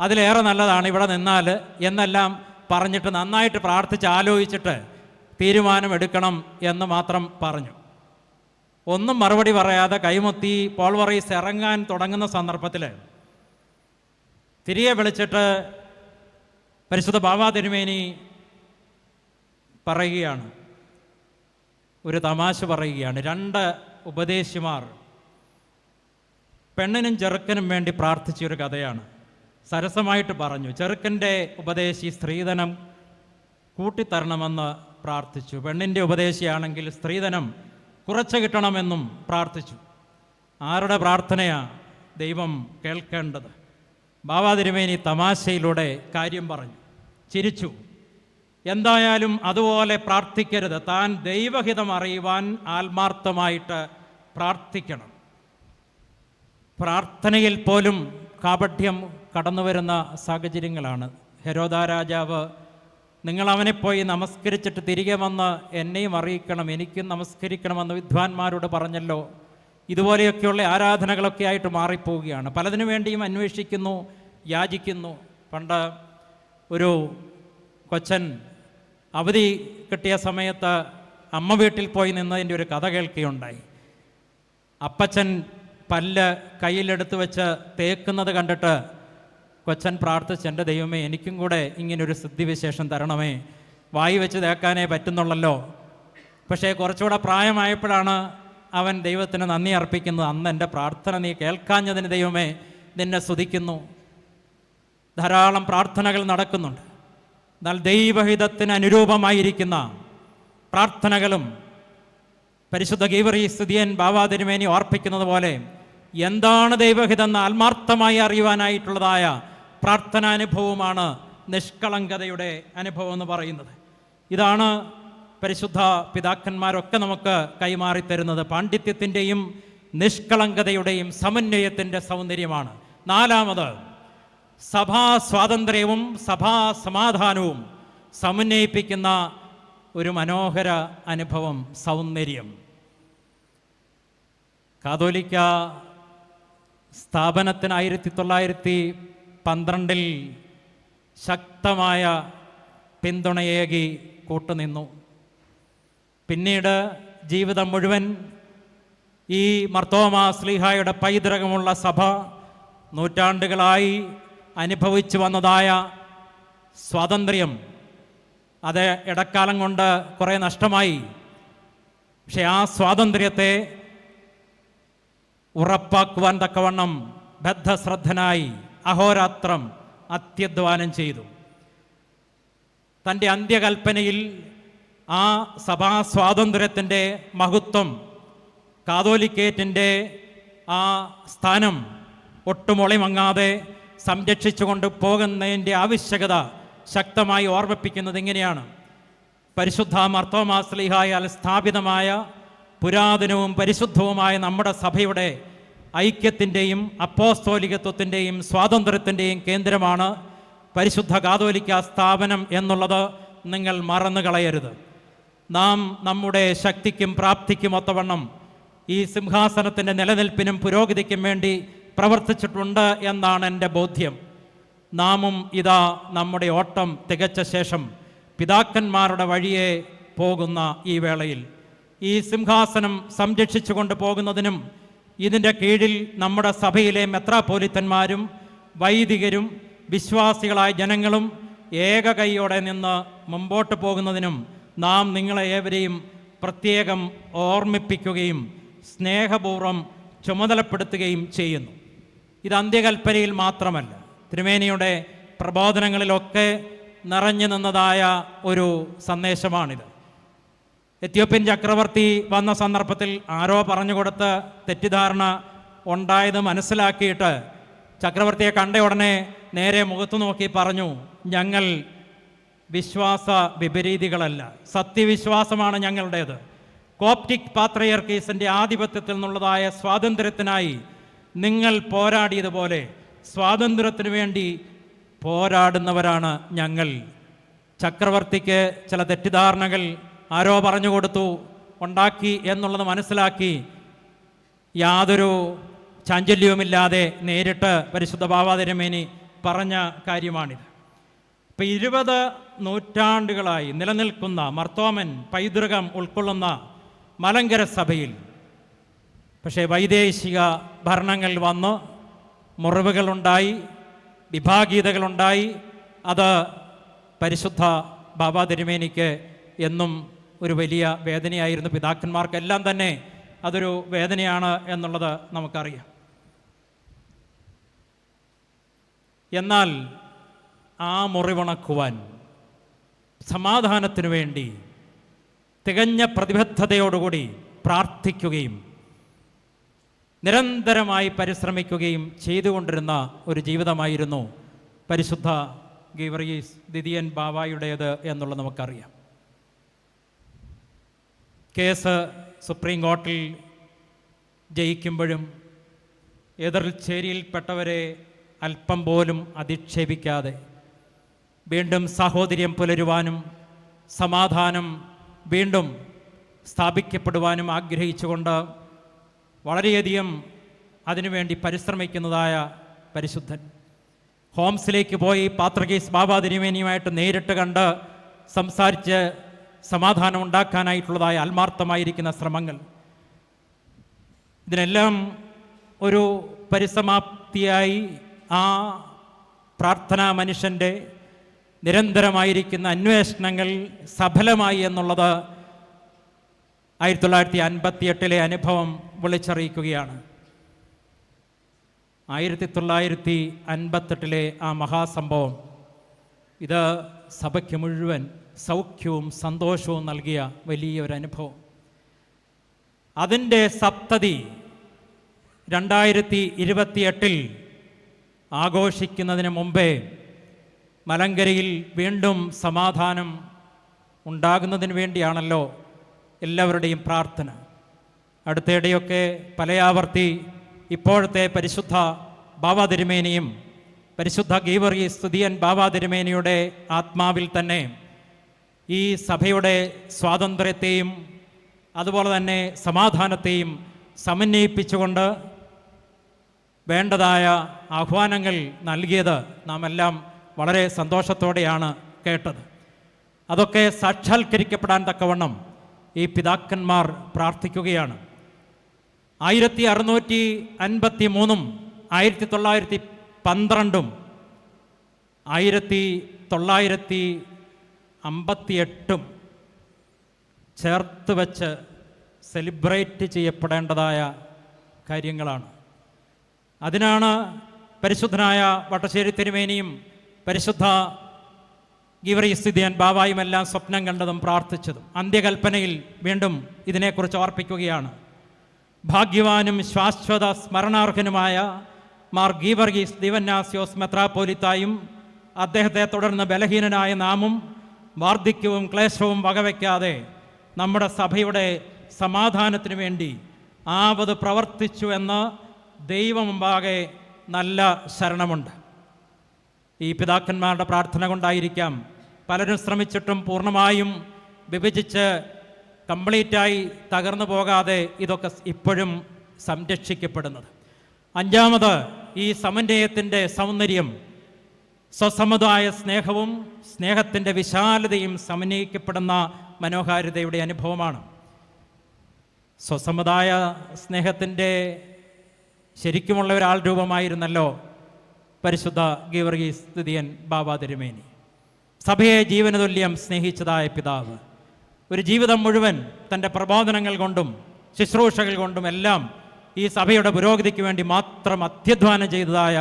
അതിലേറെ നല്ലതാണ് ഇവിടെ നിന്നാൽ എന്നെല്ലാം പറഞ്ഞിട്ട് നന്നായിട്ട് പ്രാർത്ഥിച്ച് ആലോചിച്ചിട്ട് തീരുമാനമെടുക്കണം എന്ന് മാത്രം പറഞ്ഞു. ഒന്നും മറുപടി പറയാതെ കൈമുത്തി പോൾ വർഗീസ് ഇറങ്ങാൻ തുടങ്ങുന്ന സന്ദർഭത്തിൽ തിരികെ വിളിച്ചിട്ട് പരിശുദ്ധ ബാവാ തിരുമേനി പറയുകയാണ്, ഒരു തമാശ പറയുകയാണ്. 2 ഉപദേശിമാർ പെണ്ണിനും ചെറുക്കനും വേണ്ടി പ്രാർത്ഥിച്ചൊരു കഥയാണ്. സരസമായിട്ട് പറഞ്ഞു. ചെറുക്കൻ്റെ ഉപദേശി സ്ത്രീധനം കൂട്ടിത്തരണമെന്ന് പ്രാർത്ഥിച്ചു. പെണ്ണിൻ്റെ ഉപദേശിയാണെങ്കിൽ സ്ത്രീധനം കുറച്ച് കിട്ടണമെന്നും പ്രാർത്ഥിച്ചു. ആരുടെ പ്രാർത്ഥനയാണ് ദൈവം കേൾക്കേണ്ടത്? ബാവാ തിരുമേനി തമാശയിലൂടെ കാര്യം പറഞ്ഞു, ചിരിച്ചു. എന്തായാലും അതുപോലെ പ്രാർത്ഥിക്കരുത്. താൻ ദൈവഹിതം അറിയുവാൻ ആത്മാർത്ഥമായിട്ട് പ്രാർത്ഥിക്കണം. പ്രാർത്ഥനയിൽ പോലും കാപട്യം കടന്നു വരുന്ന സാഹചര്യങ്ങളാണ്. ഹെരോദാ രാജാവ്, നിങ്ങൾ അവനെ പോയി നമസ്കരിച്ചിട്ട് തിരികെ വന്ന് എന്നെയും അറിയിക്കണം, എനിക്കും നമസ്കരിക്കണമെന്ന് വിദ്വാൻമാരോട് പറഞ്ഞല്ലോ. ഇതുപോലെയൊക്കെയുള്ള ആരാധനകളൊക്കെ ആയിട്ട് മാറിപ്പോവുകയാണ്. പലതിനു വേണ്ടിയും അന്വേഷിക്കുന്നു, യാചിക്കുന്നു. പണ്ട് ഒരു കൊച്ചൻ അവധി കിട്ടിയ സമയത്ത് അമ്മ വീട്ടിൽ പോയി നിന്നതിൻ്റെ ഒരു കഥ കേൾക്കുകയുണ്ടായി. അപ്പച്ചൻ പല്ല് കയ്യിലെടുത്ത് വെച്ച് തേക്കുന്നത് കണ്ടിട്ട് കൊച്ചൻ പ്രാർത്ഥിച്ച്, എൻ്റെ ദൈവമേ എനിക്കും കൂടെ ഇങ്ങനൊരു സിദ്ധിവിശേഷം തരണമേ, വായി വെച്ച് തേക്കാനേ പറ്റുന്നുള്ളല്ലോ. പക്ഷേ കുറച്ചുകൂടെ പ്രായമായപ്പോഴാണ് അവൻ ദൈവത്തിന് നന്ദി അർപ്പിക്കുന്നത്. അന്ന് എൻ്റെ പ്രാർത്ഥന നീ കേൾക്കാഞ്ഞതിന് ദൈവമേ നിന്നെ സ്തുതിക്കുന്നു. ധാരാളം പ്രാർത്ഥനകൾ നടക്കുന്നുണ്ട്. എന്നാൽ ദൈവഹിതത്തിന് അനുരൂപമായിരിക്കുന്ന പ്രാർത്ഥനകളും പരിശുദ്ധ ഗീവർഗീസ് സ്തുതിയൻ ബാവാ തിരുമേനി ഓർപ്പിക്കുന്നത് പോലെ എന്താണ് ദൈവഹിതം എന്ന് ആത്മാർത്ഥമായി അറിയുവാനായിട്ടുള്ളതായ പ്രാർത്ഥനാനുഭവമാണ് നിഷ്കളങ്കതയുടെ അനുഭവം എന്ന് പറയുന്നത്. ഇതാണ് പരിശുദ്ധ പിതാക്കന്മാരൊക്കെ നമുക്ക് കൈമാറിത്തരുന്നത്. പാണ്ഡിത്യത്തിൻ്റെയും നിഷ്കളങ്കതയുടെയും സമന്വയത്തിൻ്റെ സൗന്ദര്യമാണ്. 4, സഭാ സ്വാതന്ത്ര്യവും സഭാ സമാധാനവും സമന്വയിപ്പിക്കുന്ന ഒരു മനോഹര അനുഭവം, സൗന്ദര്യം. കാതോലിക്ക സ്ഥാപനത്തിന് 1912 ശക്തമായ പിന്തുണയേകി കൂട്ടുനിന്നു. പിന്നീട് ജീവിതം മുഴുവൻ ഈ മർത്തോമാ ശ്ലീഹായുടെ പൈതൃകമുള്ള സഭ നൂറ്റാണ്ടുകളായി അനുഭവിച്ചു വന്നതായ സ്വാതന്ത്ര്യം അത് ഇടക്കാലം കൊണ്ട് കുറേ നഷ്ടമായി. പക്ഷെ ആ സ്വാതന്ത്ര്യത്തെ ഉറപ്പാക്കുവാൻ തക്കവണ്ണം ബദ്ധശ്രദ്ധനായി അഹോരാത്രം അത്യധ്വാനം ചെയ്തു. തൻ്റെ അന്ത്യകൽപ്പനയിൽ ആ സഭാ സ്വാതന്ത്ര്യത്തിൻ്റെ മഹത്വം, കാതോലിക്കേറ്റിൻ്റെ ആ സ്ഥാനം ഒട്ടുമൊളിമങ്ങാതെ സംരക്ഷിച്ചുകൊണ്ട് പോകുന്നതിൻ്റെ ആവശ്യകത ശക്തമായി ഓർമ്മിപ്പിക്കുന്നത് ഇങ്ങനെയാണ്. പരിശുദ്ധ മർത്തോമാ ശ്ലീഹായാൽ സ്ഥാപിതമായ പുരാതനവും പരിശുദ്ധവുമായ നമ്മുടെ സഭയുടെ ഐക്യത്തിൻ്റെയും അപ്പോസ്തോലികത്വത്തിൻ്റെയും സ്വാതന്ത്ര്യത്തിൻ്റെയും കേന്ദ്രമാണ് പരിശുദ്ധ കാതോലിക്ക സ്ഥാപനം എന്നുള്ളത് നിങ്ങൾ മറന്നു കളയരുത്. നാം നമ്മുടെ ശക്തിക്കും പ്രാപ്തിക്കും ഒത്തവണ്ണം ഈ സിംഹാസനത്തിൻ്റെ നിലനിൽപ്പിനും പുരോഗതിക്കും വേണ്ടി പ്രവർത്തിച്ചിട്ടുണ്ട് എന്നാണ് എൻ്റെ ബോധ്യം. നാമും ഇതാ നമ്മുടെ ഓട്ടം തികച്ച ശേഷം പിതാക്കന്മാരുടെ വഴിയെ പോകുന്ന ഈ വേളയിൽ ഈ സിംഹാസനം സംരക്ഷിച്ചു കൊണ്ട് പോകുന്നതിനും ഇതിൻ്റെ കീഴിൽ നമ്മുടെ സഭയിലെ മെത്രാപ്പോലിത്തന്മാരും വൈദികരും വിശ്വാസികളായ ജനങ്ങളും ഏക കൈയോടെ നിന്ന് മുമ്പോട്ട് പോകുന്നതിനും നാം നിങ്ങളെ ഏവരെയും പ്രത്യേകം ഓർമ്മിപ്പിക്കുകയും സ്നേഹപൂർവ്വം ചുമതലപ്പെടുത്തുകയും ചെയ്യുന്നു. ഇത് അന്ത്യകൽപ്പനയിൽ മാത്രമല്ല, തിരുമേനിയുടെ പ്രബോധനങ്ങളിലൊക്കെ നിറഞ്ഞു നിന്നതായ ഒരു സന്ദേശമാണിത്. എത്യോപ്യൻ ചക്രവർത്തി വന്ന സന്ദർഭത്തിൽ ആരോ പറഞ്ഞുകൊടുത്ത് തെറ്റിദ്ധാരണ ഉണ്ടായത് മനസ്സിലാക്കിയിട്ട് ചക്രവർത്തിയെ കണ്ട ഉടനെ നേരെ മുഖത്ത് നോക്കി പറഞ്ഞു, ഞങ്ങൾ വിശ്വാസ വിപരീതികളല്ല, സത്യവിശ്വാസമാണ് ഞങ്ങളുടേത്. കോപ്റ്റിക് പാത്രിയർക്കീസിൻ്റെ ആധിപത്യത്തിൽ നിന്നുള്ളതായ സ്വാതന്ത്ര്യത്തിനായി നിങ്ങൾ പോരാടിയതുപോലെ സ്വാതന്ത്ര്യത്തിനു വേണ്ടി പോരാടുന്നവരാണ് ഞങ്ങൾ. ചക്രവർത്തിക്ക് ചില തെറ്റിദ്ധാരണകൾ ആരോ പറഞ്ഞു കൊടുത്തു, ഉണ്ടാക്കി എന്നുള്ളത് മനസ്സിലാക്കി യാതൊരു ചാഞ്ചല്യവുമില്ലാതെ നേരിട്ട് പരിശുദ്ധ ബാവാ തിരുമേനി പറഞ്ഞ കാര്യമാണിത്. ഇപ്പം 20 നൂറ്റാണ്ടുകളായി നിലനിൽക്കുന്ന മർത്തോമൻ പൈതൃകം ഉൾക്കൊള്ളുന്ന മലങ്കര സഭയിൽ പക്ഷേ വൈദേശിക ഭരണങ്ങൾ വന്ന് മുറിവുകളുണ്ടായി, വിഭാഗീയതകളുണ്ടായി. അത് പരിശുദ്ധ ബാവാ തിരുമേനിക്ക് എന്നും ഒരു വലിയ വേദനയായിരുന്നു. പിതാക്കന്മാർക്കെല്ലാം തന്നെ അതൊരു വേദനയാണ് എന്നുള്ളത് നമുക്കറിയാം. എന്നാൽ ആ മുറിവുണക്കുവാൻ സമാധാനത്തിനു വേണ്ടി തികഞ്ഞ പ്രതിബദ്ധതയോടുകൂടി പ്രാർത്ഥിക്കുകയും നിരന്തരമായി പരിശ്രമിക്കുകയും ചെയ്തുകൊണ്ടിരുന്ന ഒരു ജീവിതമായിരുന്നു പരിശുദ്ധ ഗീവർഗീസ് ദിദിയൻ ബാവായുടേത് എന്നുള്ളത് നമുക്കറിയാം. കേസ് സുപ്രീം കോടതിയിൽ ജയിക്കുമ്പോഴും എതിർചേരിയിൽപ്പെട്ടവരെ അല്പം പോലും അധിക്ഷേപിക്കാതെ വീണ്ടും സാഹോദര്യം പുലരുവാനും സമാധാനം വീണ്ടും സ്ഥാപിക്കപ്പെടുവാനും ആഗ്രഹിച്ചുകൊണ്ട് വളരെയധികം അതിനുവേണ്ടി പരിശ്രമിക്കുന്നതായ പരിശുദ്ധൻ ഹോംസിലേക്ക് പോയി പാത്രികീസ് ബാവാ തിരുമേനിയുമായിട്ട് നേരിട്ട് കണ്ട് സംസാരിച്ച് സമാധാനം ഉണ്ടാക്കാനായിട്ടുള്ളതായ ആത്മാർത്ഥമായിരിക്കുന്ന ശ്രമങ്ങൾ, ഇതിനെല്ലാം ഒരു പരിസമാപ്തിയായി ആ പ്രാർത്ഥനാ മനുഷ്യൻ്റെ നിരന്തരമായിരിക്കുന്ന അന്വേഷണങ്ങൾ സഫലമായി എന്നുള്ളത് 1958 അനുഭവം വിളിച്ചറിയിക്കുകയാണ്. 1958 ആ മഹാസംഭവം ഇത് സഭയ്ക്ക് മുഴുവൻ സൗഖ്യവും സന്തോഷവും നൽകിയ വലിയൊരനുഭവം. അതിൻ്റെ സപ്തതി 2028 ആഘോഷിക്കുന്നതിന് മുമ്പേ മലങ്കരയിൽ വീണ്ടും സമാധാനം ഉണ്ടാകുന്നതിന് വേണ്ടിയാണല്ലോ എല്ലാവരുടെയും പ്രാർത്ഥന. അടുത്തിടെയൊക്കെ പലയാവർത്തി ഇപ്പോഴത്തെ പരിശുദ്ധ ബാവാ തിരുമേനിയും പരിശുദ്ധ ഗീവർഗീസ് ദിദിയൻ ബാവാ തിരുമേനിയുടെ ആത്മാവിൽ തന്നെ ഈ സഭയുടെ സ്വാതന്ത്ര്യത്തെയും അതുപോലെ തന്നെ സമാധാനത്തെയും സമന്വയിപ്പിച്ചുകൊണ്ട് വേണ്ടതായ ആഹ്വാനങ്ങൾ നൽകിയത് നാം എല്ലാം വളരെ സന്തോഷത്തോടെയാണ് കേട്ടത്. അതൊക്കെ സാക്ഷാത്കരിക്കപ്പെടാൻ തക്കവണ്ണം ഈ പിതാക്കന്മാർ പ്രാർത്ഥിക്കുകയാണ്. 1653 1912 1958 ചേർത്ത് വെച്ച് സെലിബ്രേറ്റ് ചെയ്യപ്പെടേണ്ടതായ കാര്യങ്ങളാണ്. അതിനാണ് പരിശുദ്ധനായ വട്ടശ്ശേരി തിരുമേനിയും പരിശുദ്ധ ഗീവർഗീസ് ദിദിയൻ ബാവായുമെല്ലാം സ്വപ്നം കണ്ടതും പ്രാർത്ഥിച്ചതും. അന്ത്യകൽപ്പനയിൽ വീണ്ടും ഇതിനെക്കുറിച്ച് ഓർപ്പിക്കുകയാണ്. ഭാഗ്യവാനും ശാശ്വത സ്മരണാർഹനുമായ മാർ ഗീവർഗീസ് ദിവന്നാസ്യോസ് മെത്രാപ്പോലിത്തായും അദ്ദേഹത്തെ തുടർന്ന് ബലഹീനനായ നാമും വാർദ്ധക്യവും ക്ലേശവും വകവയ്ക്കാതെ നമ്മുടെ സഭയുടെ സമാധാനത്തിനു വേണ്ടി ആവത് പ്രവർത്തിച്ചു എന്ന് ദൈവമുമ്പാകെ നല്ല ശരണമുണ്ട്. ഈ പിതാക്കന്മാരുടെ പ്രാർത്ഥന കൊണ്ടായിരിക്കാം പലരും ശ്രമിച്ചിട്ടും പൂർണ്ണമായും വിഭജിച്ച് കംപ്ലീറ്റായി തകർന്നു പോകാതെ ഇതൊക്കെ ഇപ്പോഴും സംരക്ഷിക്കപ്പെടുന്നത്. അഞ്ചാമത്, ഈ സമന്വയത്തിൻ്റെ സൗന്ദര്യം സ്വസമുദായ സ്നേഹവും സ്നേഹത്തിൻ്റെ വിശാലതയും സമന്വയിക്കപ്പെടുന്ന മനോഹാരിതയുടെ അനുഭവമാണ്. സ്വസമുദായ സ്നേഹത്തിൻ്റെ ശരിക്കുമുള്ള ഒരാൾ രൂപമായിരുന്നല്ലോ പരിശുദ്ധ ഗീവർഗീസ് ദിദിയൻ ബാവാ തിരുമേനി. സഭയെ ജീവനതുല്യം സ്നേഹിച്ചതായ പിതാവ് ഒരു ജീവിതം മുഴുവൻ തൻ്റെ പ്രബോധനങ്ങൾ കൊണ്ടും ശുശ്രൂഷകൾ കൊണ്ടും എല്ലാം ഈ സഭയുടെ പുരോഗതിക്ക് വേണ്ടി മാത്രം അത്യധ്വാനം ചെയ്തതായ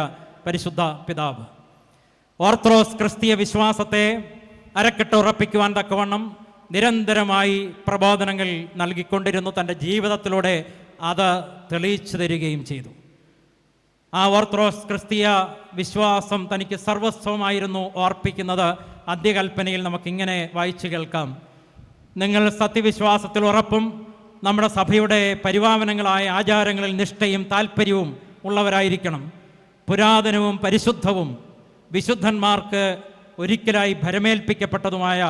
പരിശുദ്ധ പിതാവ്. ഓർത്തഡോക്സ് ക്രിസ്തീയ വിശ്വാസത്തെ അരക്കെട്ട് ഉറപ്പിക്കുവാൻ തക്കവണ്ണം നിരന്തരമായി പ്രബോധനങ്ങൾ നൽകിക്കൊണ്ടിരുന്നു. തൻ്റെ ജീവിതത്തിലൂടെ അത് തെളിയിച്ചു തരികയും ചെയ്തു. ആ ഓർത്തഡോക്സ് ക്രിസ്തീയ വിശ്വാസം തനിക്ക് സർവസ്വമായിരുന്നു ഓർപ്പിക്കുന്നത്. അന്ത്യകൽപ്പനയിൽ നമുക്കിങ്ങനെ വായിച്ചു കേൾക്കാം: നിങ്ങൾ സത്യവിശ്വാസത്തിൽ ഉറപ്പും നമ്മുടെ സഭയുടെ പരിപാവനങ്ങളായ ആചാരങ്ങളിൽ നിഷ്ഠയും താല്പര്യവും ഉള്ളവരായിരിക്കണം. പുരാതനവും പരിശുദ്ധവും വിശുദ്ധന്മാർക്ക് ഒരിക്കലായി ഭരമേൽപ്പിക്കപ്പെട്ടതുമായ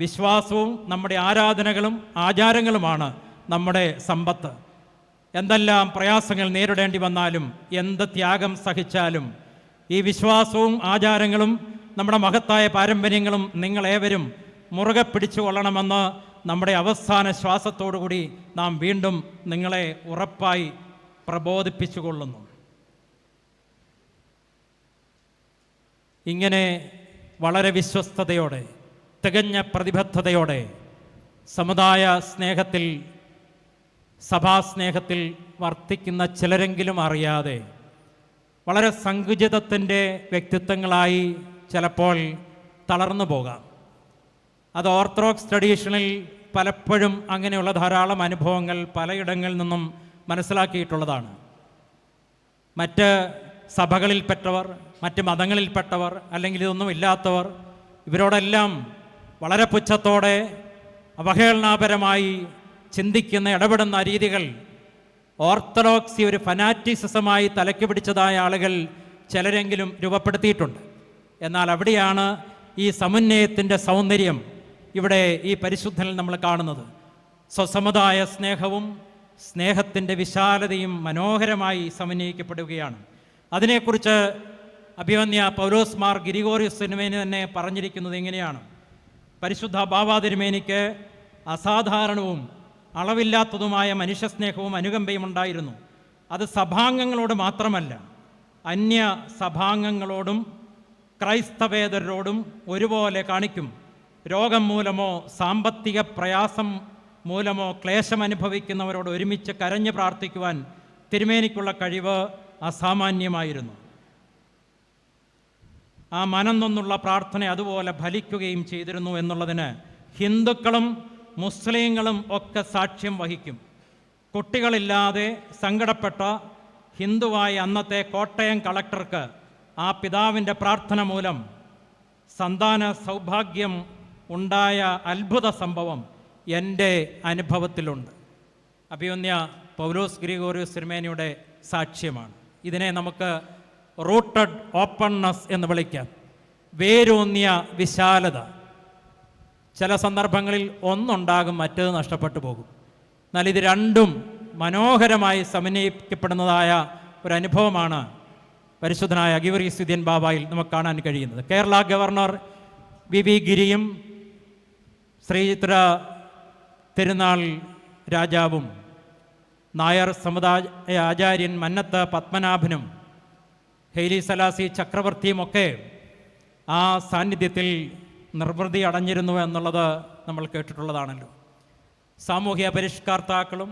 വിശ്വാസവും നമ്മുടെ ആരാധനകളും ആചാരങ്ങളുമാണ് നമ്മുടെ സമ്പത്ത്. എന്തെല്ലാം പ്രയാസങ്ങൾ നേരിടേണ്ടി വന്നാലും, എന്ത് ത്യാഗം സഹിച്ചാലും, ഈ വിശ്വാസവും ആചാരങ്ങളും നമ്മുടെ മഹത്തായ പാരമ്പര്യങ്ങളും നിങ്ങളേവരും മുറുകെ പിടിച്ചുകൊള്ളണമെന്ന് നമ്മുടെ അവസാന ശ്വാസത്തോടുകൂടി നാം വീണ്ടും നിങ്ങളെ ഉറപ്പായി പ്രബോധിപ്പിച്ചുകൊള്ളുന്നു. ഇങ്ങനെ വളരെ വിശ്വസ്തയോടെ, തികഞ്ഞ പ്രതിബദ്ധതയോടെ, സമുദായ സ്നേഹത്തിൽ, സഭാസ്നേഹത്തിൽ വർത്തിക്കുന്ന ചിലരെങ്കിലും അറിയാതെ വളരെ സങ്കുചിതത്തിൻ്റെ വ്യക്തിത്വങ്ങളായി ചിലപ്പോൾ തളർന്നു പോകാം. അത് ഓർത്തഡോക്സ് ട്രഡീഷനിൽ പലപ്പോഴും അങ്ങനെയുള്ള ധാരാളം അനുഭവങ്ങൾ പലയിടങ്ങളിൽ നിന്നും മനസ്സിലാക്കിയിട്ടുള്ളതാണ്. മറ്റ് സഭകളിൽപ്പെട്ടവർ, മറ്റ് മതങ്ങളിൽപ്പെട്ടവർ, അല്ലെങ്കിൽ ഇതൊന്നും ഇല്ലാത്തവർ, ഇവരോടെല്ലാം വളരെ പുച്ഛത്തോടെ അവഹേളനാപരമായി ചിന്തിക്കുന്ന, ഇടപെടുന്ന രീതികൾ ഓർത്തഡോക്സി ഒരു ഫനാറ്റിസിസമായി തലയ്ക്ക് പിടിച്ചതായ ആളുകൾ ചിലരെങ്കിലും രൂപപ്പെടുത്തിയിട്ടുണ്ട്. എന്നാൽ അവിടെയാണ് ഈ സമന്വയത്തിൻ്റെ സൗന്ദര്യം ഇവിടെ ഈ പരിശുദ്ധനിൽ നമ്മൾ കാണുന്നത്. സ്വസമുദായ സ്നേഹവും സ്നേഹത്തിൻ്റെ വിശാലതയും മനോഹരമായി സമന്വയിക്കപ്പെടുകയാണ്. അതിനെക്കുറിച്ച് അഭിമന്യ പൗലോസ് മാർ ഗിരിഗോറിയോസ് തിരുമേനി തന്നെ പറഞ്ഞിരിക്കുന്നത് ഇങ്ങനെയാണ്: പരിശുദ്ധ ബാവാ തിരുമേനിക്ക് അസാധാരണവും അളവില്ലാത്തതുമായ മനുഷ്യസ്നേഹവും അനുകമ്പയും ഉണ്ടായിരുന്നു. അത് സഭാംഗങ്ങളോട് മാത്രമല്ല, അന്യ സഭാംഗങ്ങളോടും ക്രൈസ്തവേതരോടും ഒരുപോലെ കാണിക്കും. രോഗം മൂലമോ സാമ്പത്തിക പ്രയാസം മൂലമോ ക്ലേശമനുഭവിക്കുന്നവരോട് ഒരുമിച്ച് കരഞ്ഞു പ്രാർത്ഥിക്കുവാൻ തിരുമേനിക്കുള്ള കഴിവ് അസാമാന്യമായിരുന്നു. ആ മനം നൊന്നുള്ള പ്രാർത്ഥന അതുപോലെ ഫലിക്കുകയും ചെയ്തിരുന്നു എന്നുള്ളതിന് ഹിന്ദുക്കളും മുസ്ലിങ്ങളും ഒക്കെ സാക്ഷ്യം വഹിക്കും. കുട്ടികളില്ലാതെ സങ്കടപ്പെട്ട ഹിന്ദുവായ അന്നത്തെ കോട്ടയം കളക്ടർക്ക് ആ പിതാവിൻ്റെ പ്രാർത്ഥന മൂലം സന്താന സൗഭാഗ്യം ഉണ്ടായ അത്ഭുത സംഭവം എൻ്റെ അനുഭവത്തിലുണ്ട്. അഭിമന്യ പൗലോസ് ഗ്രിഗോറിയോസ് തിരുമേനിയുടെ സാക്ഷ്യമാണ്. ഇതിനെ നമുക്ക് റൂട്ടഡ് ഓപ്പൺനെസ് എന്ന് വിളിക്കാം. വേരൂന്നിയ വിശാലത. ചില സന്ദർഭങ്ങളിൽ ഒന്നുണ്ടാകും, മറ്റേത് നഷ്ടപ്പെട്ടു പോകും. എന്നാൽ ഇത് രണ്ടും മനോഹരമായി സമന്വയിക്കപ്പെടുന്നതായ ഒരു അനുഭവമാണ് പരിശുദ്ധനായ ഗീവർഗീസ് വിദ്യൻ ബാബായിൽ നമുക്ക് കാണാൻ കഴിയുന്നത്. കേരള ഗവർണർ വി ഗിരിയും ശ്രീചിത്ര തിരുനാൾ രാജാവും നായർ സമുദായ ആചാര്യൻ മന്നത്ത് പത്മനാഭനും ഹെയ്ലി സലാസി ചക്രവർത്തിയുമൊക്കെ ആ സാന്നിധ്യത്തിൽ നിർവൃതി അടഞ്ഞിരുന്നു എന്നുള്ളത് നമ്മൾ കേട്ടിട്ടുള്ളതാണല്ലോ. സാമൂഹ്യ പരിഷ്കർത്താക്കളും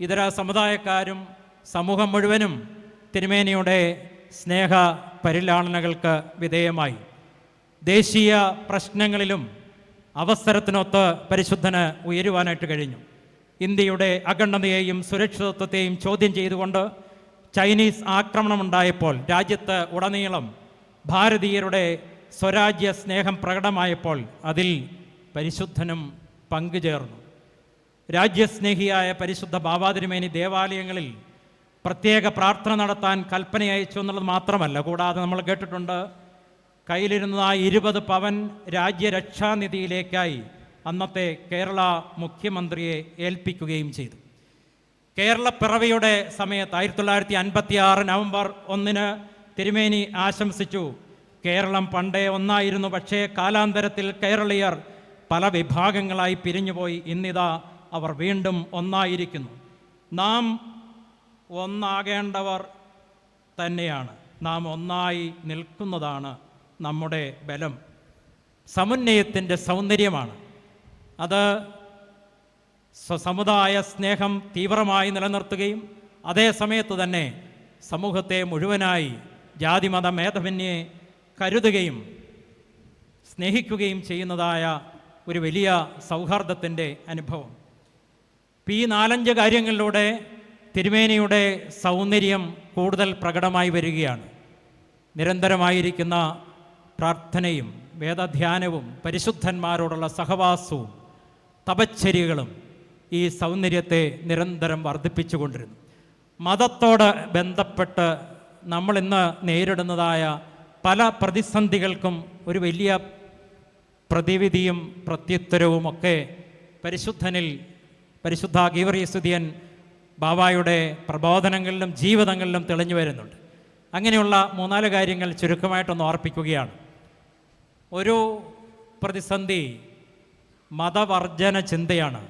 ഇതര സമുദായക്കാരും സമൂഹം മുഴുവനും തിരുമേനിയുടെ സ്നേഹ പരിലാളനകൾക്ക് വിധേയമായി. ദേശീയ പ്രശ്നങ്ങളിലും അവസരത്തിനൊത്ത് പരിശുദ്ധന് ഉയരുവാനായിട്ട് കഴിഞ്ഞു. ഇന്ത്യയുടെ അഖണ്ഡതയെയും സുരക്ഷിതത്വത്തെയും ചോദ്യം ചെയ്തുകൊണ്ട് ചൈനീസ് ആക്രമണമുണ്ടായപ്പോൾ, രാജ്യത്ത് ഉടനീളം ഭാരതീയരുടെ സ്വരാജ്യ സ്നേഹം പ്രകടമായപ്പോൾ അതിൽ പരിശുദ്ധനും പങ്കുചേർന്നു. രാജ്യസ്നേഹിയായ പരിശുദ്ധ ബാബാ തിരുമേനി ദേവാലയങ്ങളിൽ പ്രത്യേക പ്രാർത്ഥന നടത്താൻ കൽപ്പന അയച്ചു എന്നുള്ളത് മാത്രമല്ല, കൂടാതെ നമ്മൾ കേട്ടിട്ടുണ്ട് കയ്യിലിരുന്ന 20 പവൻ രാജ്യരക്ഷാനിധിയിലേക്കായി അന്നത്തെ കേരള മുഖ്യമന്ത്രിയെ ഏൽപ്പിക്കുകയും ചെയ്തു. കേരളപ്പിറവിയുടെ സമയത്ത് 1956 നവംബർ 1 തിരുമേനി ആശംസിച്ചു: കേരളം പണ്ടേ ഒന്നായിരുന്നു, പക്ഷേ കാലാന്തരത്തിൽ കേരളീയർ പല വിഭാഗങ്ങളായി പിരിഞ്ഞുപോയി. ഇന്നിതാ അവർ വീണ്ടും ഒന്നായിരിക്കുന്നു. നാം ഒന്നാകേണ്ടവർ തന്നെയാണ്. നാം ഒന്നായി നിൽക്കുന്നതാണ് നമ്മുടെ ബലം. സമന്വയത്തിൻ്റെ സൗന്ദര്യമാണ് അത്. സമുദായ സ്നേഹം തീവ്രമായി നിലനിർത്തുകയും അതേ സമയത്ത് തന്നെ സമൂഹത്തെ മുഴുവനായി ജാതിമത ഭേദമന്യേ കരുതുകയും സ്നേഹിക്കുകയും ചെയ്യുന്നതായ ഒരു വലിയ സൗഹാർദ്ദത്തിൻ്റെ അനുഭവം. ഈ 4-5 കാര്യങ്ങളിലൂടെ തിരുമേനിയുടെ സൗന്ദര്യം കൂടുതൽ പ്രകടമായി വരികയാണ്. നിരന്തരമായിരിക്കുന്ന പ്രാർത്ഥനയും വേദധ്യാനവും പരിശുദ്ധന്മാരോടുള്ള സഹവാസവും തപശ്ചര്യകളും ഈ സൗന്ദര്യത്തെ നിരന്തരം വർദ്ധിപ്പിച്ചുകൊണ്ടിരുന്നു. മതത്തോട് ബന്ധപ്പെട്ട് നമ്മളിന്ന് നേരിടുന്നതായ പല പ്രതിസന്ധികൾക്കും ഒരു വലിയ പ്രതിവിധിയും പ്രത്യുത്തരവുമൊക്കെ പരിശുദ്ധ ഗീവർഗീസ് ബാവായുടെ പ്രബോധനങ്ങളിലും ജീവിതങ്ങളിലും തെളിഞ്ഞു വരുന്നുണ്ട്. അങ്ങനെയുള്ള 3-4 കാര്യങ്ങൾ ചുരുക്കമായിട്ടൊന്ന് ഓർപ്പിക്കുകയാണ്. ഒരു പ്രതിസന്ധി മതവർജന ചിന്തയാണ്.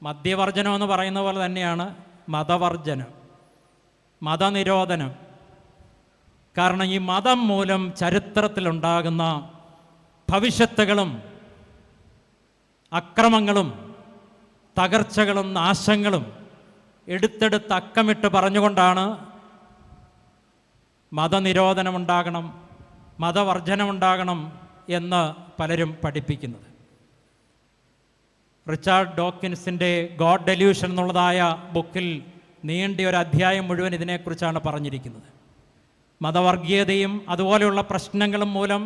മദ്യവർജനം എന്ന് പറയുന്ന പോലെ തന്നെയാണ് മതവർജനം, മതനിരോധനം. കാരണം ഈ മതം മൂലം ചരിത്രത്തിലുണ്ടാകുന്ന ഭവിഷ്യത്തുകളും അക്രമങ്ങളും തകർച്ചകളും നാശങ്ങളും എടുത്തെടുത്ത് അക്കമിട്ട് പറഞ്ഞുകൊണ്ടാണ് മതനിരോധനമുണ്ടാകണം, മതവർജനമുണ്ടാകണം എന്ന് പലരും പഠിപ്പിക്കുന്നത്. റിച്ചാർഡ് ഡോക്കിൻസിൻ്റെ ഗോഡ് ഡെല്യൂഷൻ എന്നുള്ളതായ ബുക്കിൽ നീണ്ടിയ ഒരു അധ്യായം മുഴുവൻ ഇതിനെക്കുറിച്ചാണ് പറഞ്ഞിരിക്കുന്നത്. മതവർഗീയതയും അതുപോലെയുള്ള പ്രശ്നങ്ങളും മൂലം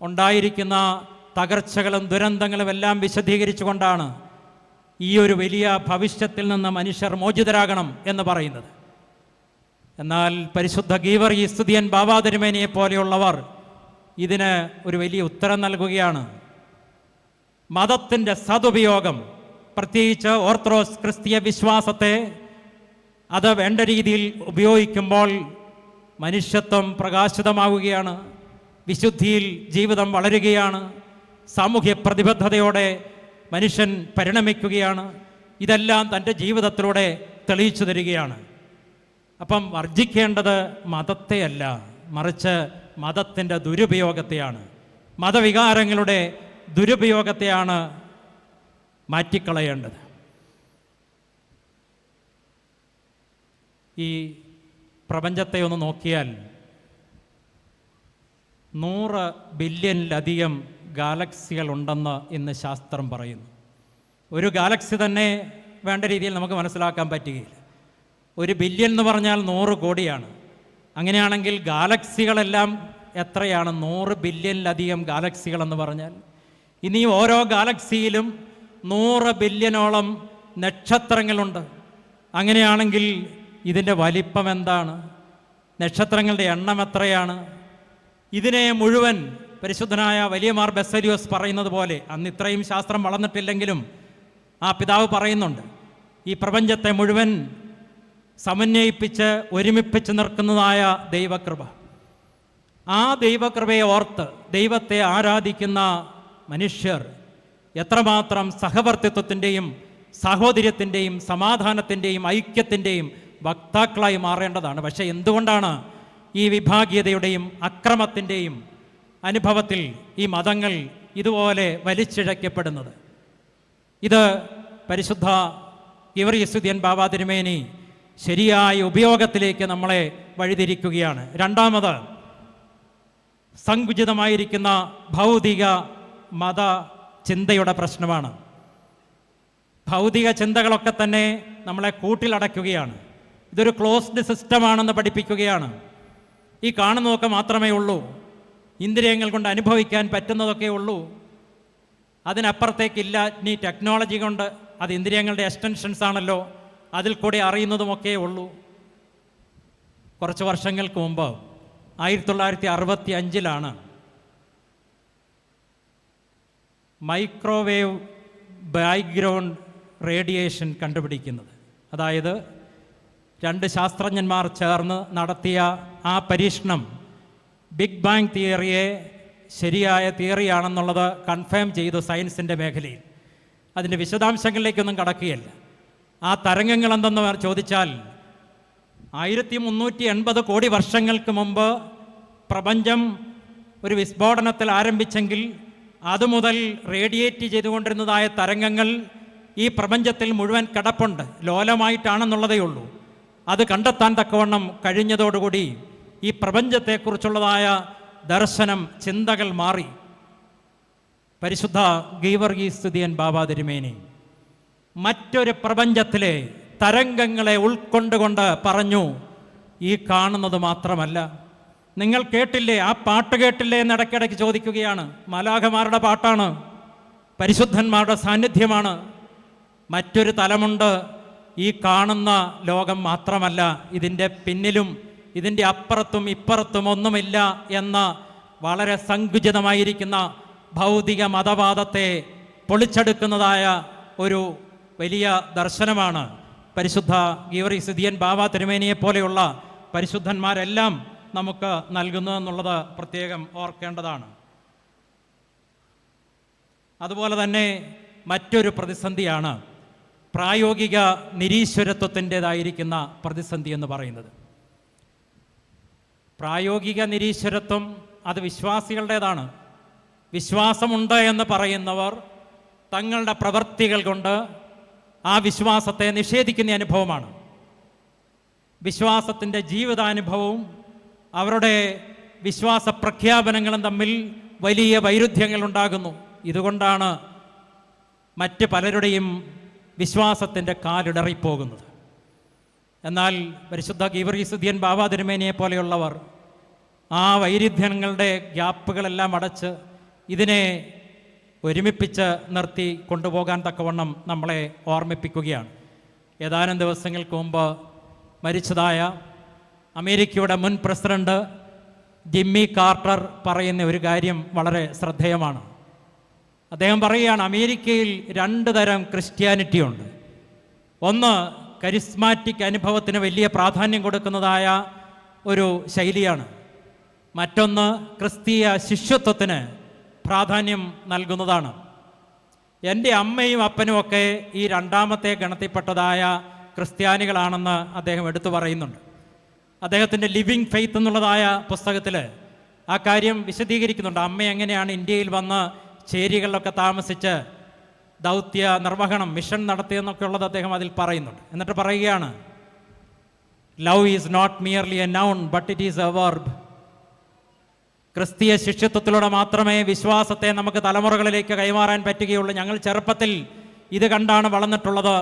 ഉണ്ടായിരിക്കുന്ന തകർച്ചകളും ദുരന്തങ്ങളും എല്ലാം വിശദീകരിച്ചുകൊണ്ടാണ് ഈ ഒരു വലിയ ഭവിഷ്യത്തിൽ നിന്ന് മനുഷ്യർ മോചിതരാകണം എന്ന് പറയുന്നത്. എന്നാൽ പരിശുദ്ധ ഗീവർഗീസ് ബാവാ തിരുമേനിയെ പോലെയുള്ളവർ ഇതിന് ഒരു വലിയ ഉത്തരം നൽകുകയാണ്. മതത്തിൻ്റെ സതുപയോഗം, പ്രത്യേകിച്ച് ഓർത്തഡോക്സ് ക്രിസ്തീയ വിശ്വാസത്തെ അത് വേണ്ട രീതിയിൽ ഉപയോഗിക്കുമ്പോൾ മനുഷ്യത്വം പ്രകാശിതമാവുകയാണ്, വിശുദ്ധിയിൽ ജീവിതം വളരുകയാണ്, സാമൂഹ്യ പ്രതിബദ്ധതയോടെ മനുഷ്യൻ പരിണമിക്കുകയാണ്. ഇതെല്ലാം തൻ്റെ ജീവിതത്തിലൂടെ തെളിയിച്ചു തരികയാണ്. അപ്പം വർജിക്കേണ്ടത് മതത്തെയല്ല, മറിച്ച് മതത്തിൻ്റെ ദുരുപയോഗത്തെയാണ്, മതവികാരങ്ങളുടെ ദുരുപയോഗത്തെയാണ് മാറ്റിക്കളയേണ്ടത്. ഈ പ്രപഞ്ചത്തെ ഒന്ന് നോക്കിയാൽ 100 ബില്യണിലധികം ഗാലക്സികളുണ്ടെന്ന് ഇന്ന് ശാസ്ത്രം പറയുന്നു. ഒരു ഗാലക്സി തന്നെ വേണ്ട രീതിയിൽ നമുക്ക് മനസ്സിലാക്കാൻ പറ്റുകയില്ല. 1 ബില്യൺ എന്ന് പറഞ്ഞാൽ 100 കോടിയാണ്. അങ്ങനെയാണെങ്കിൽ ഗാലക്സികളെല്ലാം എത്രയാണ്? 100 ബില്യണിലധികം ഗാലക്സികളെന്ന് പറഞ്ഞാൽ ഇനി ഓരോ ഗാലക്സിയിലും 100 ബില്യണോളം നക്ഷത്രങ്ങളുണ്ട്. അങ്ങനെയാണെങ്കിൽ ഇതിൻ്റെ വലിപ്പം എന്താണ്? നക്ഷത്രങ്ങളുടെ എണ്ണം എത്രയാണ്? ഇതിനെ മുഴുവൻ പരിശുദ്ധനായ വലിയ മാർ ബെസലിയോസ് പറയുന്നത് പോലെ, അന്ന് ഇത്രയും ശാസ്ത്രം വളർന്നിട്ടില്ലെങ്കിലും ആ പിതാവ് പറയുന്നുണ്ട്, ഈ പ്രപഞ്ചത്തെ മുഴുവൻ സമന്വയിപ്പിച്ച് ഒരുമിപ്പിച്ച് നിർത്തുന്നതായ ദൈവകൃപ. ആ ദൈവകൃപയെ ഓർത്ത് ദൈവത്തെ ആരാധിക്കുന്ന മനുഷ്യർ എത്രമാത്രം സഹവർത്തിത്വത്തിൻ്റെയും സാഹോദര്യത്തിൻ്റെയും സമാധാനത്തിൻ്റെയും ഐക്യത്തിൻ്റെയും വക്താക്കളായി മാറേണ്ടതാണ്. പക്ഷേ എന്തുകൊണ്ടാണ് ഈ വിഭാഗീയതയുടെയും അക്രമത്തിൻ്റെയും അനുഭവത്തിൽ ഈ മതങ്ങൾ ഇതുപോലെ വലിച്ചിഴക്കപ്പെടുന്നത്? ഇത് പരിശുദ്ധ ഗീവർഗീസ് ബാവാ തിരുമേനി ശരിയായ ഉപയോഗത്തിലേക്ക് നമ്മളെ വഴിതിരിക്കുകയാണ്. രണ്ടാമത്, സങ്കുചിതമായിരിക്കുന്ന ഭൗതിക മത ചിന്തയുടെ പ്രശ്നമാണ്. ഭൗതിക ചിന്തകളൊക്കെ തന്നെ നമ്മളെ കൂട്ടിലടയ്ക്കുകയാണ്. ഇതൊരു ക്ലോസ്ഡ് സിസ്റ്റമാണെന്ന് പഠിപ്പിക്കുകയാണ്. ഈ കാണുന്നതൊക്കെ മാത്രമേ ഉള്ളൂ, ഇന്ദ്രിയങ്ങൾ കൊണ്ട് അനുഭവിക്കാൻ പറ്റുന്നതൊക്കെ ഉള്ളൂ, അതിനപ്പുറത്തേക്കില്ല. ഇനി ടെക്നോളജി കൊണ്ട് അത് ഇന്ദ്രിയങ്ങളുടെ എക്സ്റ്റൻഷൻസ് ആണല്ലോ, അതിൽ കൂടെ അറിയുന്നതുമൊക്കെ ഉള്ളൂ. കുറച്ച് വർഷങ്ങൾക്ക് മുമ്പ് 1965 മൈക്രോവേവ് ബാക്ക്ഗ്രൗണ്ട് റേഡിയേഷൻ കണ്ടുപിടിക്കുന്നത്. അതായത് 2 ശാസ്ത്രജ്ഞന്മാർ ചേർന്ന് നടത്തിയ ആ പരീക്ഷണം ബിഗ് ബാങ് തിയറിയെ ശരിയായ തിയറിയാണെന്നുള്ളത് കൺഫേം ചെയ്തു സയൻസിൻ്റെ മേഖലയിൽ. അതിൻ്റെ വിശദാംശങ്ങളിലേക്കൊന്നും കടക്കുകയല്ല. ആ തരംഗങ്ങൾ എന്തെന്ന് ചോദിച്ചാൽ 1380 കോടി വർഷങ്ങൾക്ക് മുമ്പ് പ്രപഞ്ചം ഒരു വിസ്ഫോടനത്തിൽ ആരംഭിച്ചെങ്കിൽ അതുമുതൽ റേഡിയേറ്റ് ചെയ്തുകൊണ്ടിരുന്നതായ തരംഗങ്ങൾ ഈ പ്രപഞ്ചത്തിൽ മുഴുവൻ കിടപ്പുണ്ട്, ലോലമായിട്ടാണെന്നുള്ളതേ ഉള്ളൂ. അത് കണ്ടെത്താൻ തക്കവണ്ണം കഴിഞ്ഞതോടുകൂടി ഈ പ്രപഞ്ചത്തെക്കുറിച്ചുള്ളതായ ദർശനം, ചിന്തകൾ മാറി. പരിശുദ്ധ ഗീവർഗീസ് സ്തുതിയൻ ബാബാ തിരുമേനി മറ്റൊരു പ്രപഞ്ചത്തിലെ തരംഗങ്ങളെ ഉൾക്കൊണ്ടുകൊണ്ട് പറഞ്ഞു, ഈ കാണുന്നത് മാത്രമല്ല. നിങ്ങൾ കേട്ടില്ലേ, ആ പാട്ട് കേട്ടില്ലേ എന്ന് ഇടയ്ക്കിടയ്ക്ക് ചോദിക്കുകയാണ്. മാലാഖമാരുടെ പാട്ടാണ്, പരിശുദ്ധന്മാരുടെ സാന്നിധ്യമാണ്. മറ്റൊരു തലമുണ്ട്, ഈ കാണുന്ന ലോകം മാത്രമല്ല, ഇതിൻ്റെ പിന്നിലും ഇതിൻ്റെ അപ്പുറത്തും ഇപ്പുറത്തും ഒന്നുമില്ല എന്ന വളരെ സങ്കുചിതമായിരിക്കുന്ന ഭൗതിക മതവാദത്തെ പൊളിച്ചെടുക്കുന്നതായ ഒരു വലിയ ദർശനമാണ് പരിശുദ്ധ ഗീവർഗീസ് സ്തുതിയൻ ബാബാ തിരുമേനിയെ പോലെയുള്ള പരിശുദ്ധന്മാരെല്ലാം നമുക്ക് നൽകുന്നതെന്നുള്ളത് പ്രത്യേകം ഓർക്കേണ്ടതാണ്. അതുപോലെ തന്നെ മറ്റൊരു പ്രതിസന്ധിയാണ് പ്രായോഗിക നിരീശ്വരത്വത്തിൻ്റെതായിരിക്കുന്ന പ്രതിസന്ധി എന്ന് പറയുന്നത്. പ്രായോഗിക നിരീശ്വരത്വം അത് വിശ്വാസികളുടേതാണ്. വിശ്വാസമുണ്ട് എന്ന് പറയുന്നവർ തങ്ങളുടെ പ്രവൃത്തികൾ കൊണ്ട് ആ വിശ്വാസത്തെ നിഷേധിക്കുന്ന അനുഭവമാണ്. വിശ്വാസത്തിൻ്റെ ജീവിതാനുഭവവും അവരുടെ വിശ്വാസ പ്രഖ്യാപനങ്ങളും തമ്മിൽ വലിയ വൈരുദ്ധ്യങ്ങൾ ഉണ്ടാകുന്നു. ഇതുകൊണ്ടാണ് മറ്റ് പലരുടെയും വിശ്വാസത്തിൻ്റെ കാലിടറിപ്പോകുന്നത്. എന്നാൽ പരിശുദ്ധ ഗീവർഗീസ് സ്തുതിയൻ ബാബാ തിരുമേനിയെ പോലെയുള്ളവർ ആ വൈരുദ്ധ്യങ്ങളുടെ ഗ്യാപ്പുകളെല്ലാം അടച്ച് ഇതിനെ ഒരുമിപ്പിച്ച് നിർത്തി കൊണ്ടുപോകാൻ തക്കവണ്ണം നമ്മളെ ഓർമ്മിപ്പിക്കുകയാണ്. ഏതാനും ദിവസങ്ങൾക്ക് മുമ്പ് മരിച്ചതായ അമേരിക്കയുടെ മുൻ പ്രസിഡന്റ് ജിമ്മി കാർട്ടർ പറയുന്ന ഒരു കാര്യം വളരെ ശ്രദ്ധേയമാണ്. അദ്ദേഹം പറയുകയാണ്, അമേരിക്കയിൽ 2 തരം ക്രിസ്ത്യാനിറ്റി ഉണ്ട്. ഒന്ന് കരിസ്മാറ്റിക് അനുഭവത്തിന് വലിയ പ്രാധാന്യം കൊടുക്കുന്നതായ ഒരു ശൈലിയാണ്. മറ്റൊന്ന് ക്രിസ്തീയ ശിഷ്യത്വത്തിന് പ്രാധാന്യം നൽകുന്നതാണ്. എൻ്റെ അമ്മയും അപ്പനും ഒക്കെ ഈ 2ാമത്തെ ഗണത്തിൽപ്പെട്ടതായ ക്രിസ്ത്യാനികളാണെന്ന് അദ്ദേഹം എടുത്തു പറയുന്നുണ്ട്. അദ്ദേഹത്തിൻ്റെ ലിവിങ് ഫെയ്ത്ത് എന്നുള്ളതായ പുസ്തകത്തിൽ ആ കാര്യം വിശദീകരിക്കുന്നുണ്ട്. അമ്മ എങ്ങനെയാണ് ഇന്ത്യയിൽ വന്ന് ചേരികളിലൊക്കെ താമസിച്ച് ദൗത്യ നിർവഹണം, മിഷൻ നടത്തിയെന്നൊക്കെ ഉള്ളത് അദ്ദേഹം അതിൽ പറയുന്നുണ്ട്. എന്നിട്ട് പറയുകയാണ്, love is not merely a noun but it is a verb. ക്രിസ്തീയ ശിഷ്യത്വത്തിലൂടെ മാത്രമേ വിശ്വാസത്തെ നമുക്ക് തലമുറകളിലേക്ക് കൈമാറാൻ പറ്റുകയുള്ളൂ. ഞങ്ങൾ ചെറുപ്പത്തിൽ ഇത് കണ്ടാണ് വളർന്നിട്ടുള്ളത്.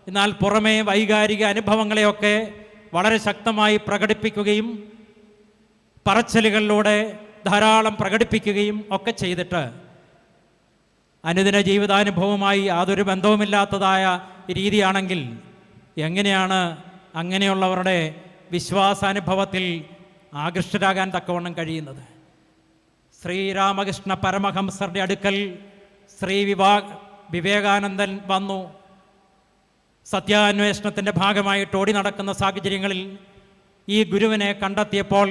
എന്നാൽ പുറമേ വൈകാരിക അനുഭവങ്ങളെയൊക്കെ വളരെ ശക്തമായി പ്രകടിപ്പിക്കുകയും പറച്ചലുകളിലൂടെ ധാരാളം പ്രകടിപ്പിക്കുകയും ഒക്കെ ചെയ്തിട്ട് അനുദിന ജീവിതാനുഭവവുമായി യാതൊരു ബന്ധവുമില്ലാത്തതായ രീതിയാണെങ്കിൽ എങ്ങനെയാണ് അങ്ങനെയുള്ളവരുടെ വിശ്വാസാനുഭവത്തിൽ ആകൃഷ്ടരാകാൻ തക്കവണ്ണം കഴിയുന്നത്? ശ്രീരാമകൃഷ്ണ പരമഹംസരുടെ അടുക്കൽ വിവേകാനന്ദൻ വന്നു. സത്യാന്വേഷണത്തിൻ്റെ ഭാഗമായിട്ട് ഓടി നടക്കുന്ന സാഹചര്യങ്ങളിൽ ഈ ഗുരുവിനെ കണ്ടെത്തിയപ്പോൾ,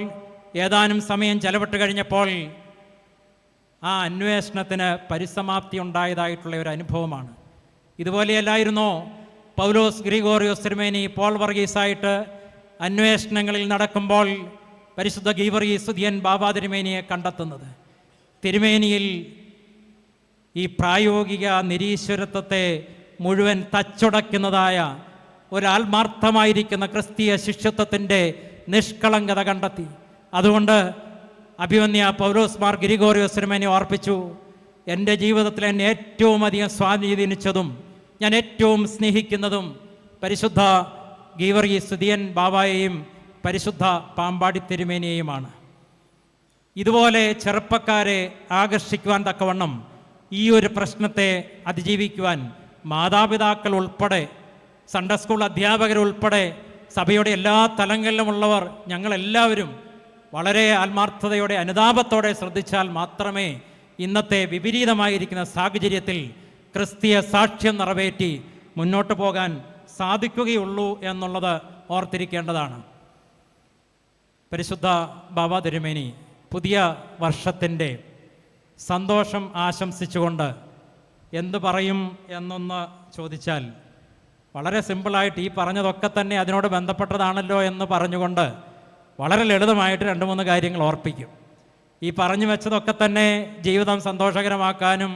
ഏതാനും സമയം ചെലവിട്ട് കഴിഞ്ഞപ്പോൾ ആ അന്വേഷണത്തിന് പരിസമാപ്തി ഉണ്ടായതായിട്ടുള്ള ഒരു അനുഭവമാണ്. ഇതുപോലെയല്ലായിരുന്നോ പൗലോസ് ഗ്രിഗോറിയോസ് തിരുമേനി പോൾ വർഗീസായിട്ട് അന്വേഷണങ്ങളിൽ നടക്കുമ്പോൾ പരിശുദ്ധ ഗീവർഗീസ് സ്തുതിയൻ ബാബാ തിരുമേനിയെ കണ്ടെത്തുന്നത്? തിരുമേനിയിൽ ഈ പ്രായോഗിക നിരീശ്വരത്വത്തെ മുഴുവൻ തച്ചുടയ്ക്കുന്നതായ ഒരാത്മാർത്ഥമായിരിക്കുന്ന ക്രിസ്തീയ ശിഷ്യത്വത്തിൻ്റെ നിഷ്കളങ്കത കണ്ടെത്തി. അതുകൊണ്ട് അഭിമന്യ പൗലോസ് മാർ ഗ്രിഗോറിയോസ് തിരുമേനി ഓർപ്പിച്ചു, എൻ്റെ ജീവിതത്തിൽ എന്നെ ഏറ്റവും അധികം സ്വാധീനിച്ചതും ഞാൻ ഏറ്റവും സ്നേഹിക്കുന്നതും പരിശുദ്ധ ഗീവർഗീസ് സ്തുതിയൻ ബാബായെയും പരിശുദ്ധ പാമ്പാടി തിരുമേനിയെയുമാണ്. ഇതുപോലെ ചെറുപ്പക്കാരെ ആകർഷിക്കുവാൻ തക്കവണ്ണം ഈ ഒരു പ്രശ്നത്തെ അതിജീവിക്കുവാൻ മാതാപിതാക്കൾ ഉൾപ്പെടെ, സൺഡേ സ്കൂൾ അധ്യാപകരുൾപ്പെടെ, സഭയുടെ എല്ലാ തലങ്ങളിലുമുള്ളവർ, ഞങ്ങളെല്ലാവരും വളരെ ആത്മാർത്ഥതയോടെ അനുതാപത്തോടെ ശ്രദ്ധിച്ചാൽ മാത്രമേ ഇന്നത്തെ വിപരീതമായിരിക്കുന്ന സാഹചര്യത്തിൽ ക്രിസ്തീയ സാക്ഷ്യം നിറവേറ്റി മുന്നോട്ട് പോകാൻ സാധിക്കുകയുള്ളൂ എന്നുള്ളത് ഓർത്തിരിക്കേണ്ടതാണ്. പരിശുദ്ധ ബാബാ തിരുമേനി പുതിയ വർഷത്തിൻ്റെ സന്തോഷം ആശംസിച്ചുകൊണ്ട് എന്തു പറയും എന്നൊന്ന് ചോദിച്ചാൽ, വളരെ സിമ്പിളായിട്ട് ഈ പറഞ്ഞതൊക്കെ തന്നെ അതിനോട് ബന്ധപ്പെട്ടതാണല്ലോ എന്ന് പറഞ്ഞുകൊണ്ട് വളരെ ലളിതമായിട്ട് 2-3 കാര്യങ്ങൾ ഓർപ്പിക്കും. ഈ പറഞ്ഞു വെച്ചതൊക്കെ തന്നെ ജീവിതം സന്തോഷകരമാക്കാനും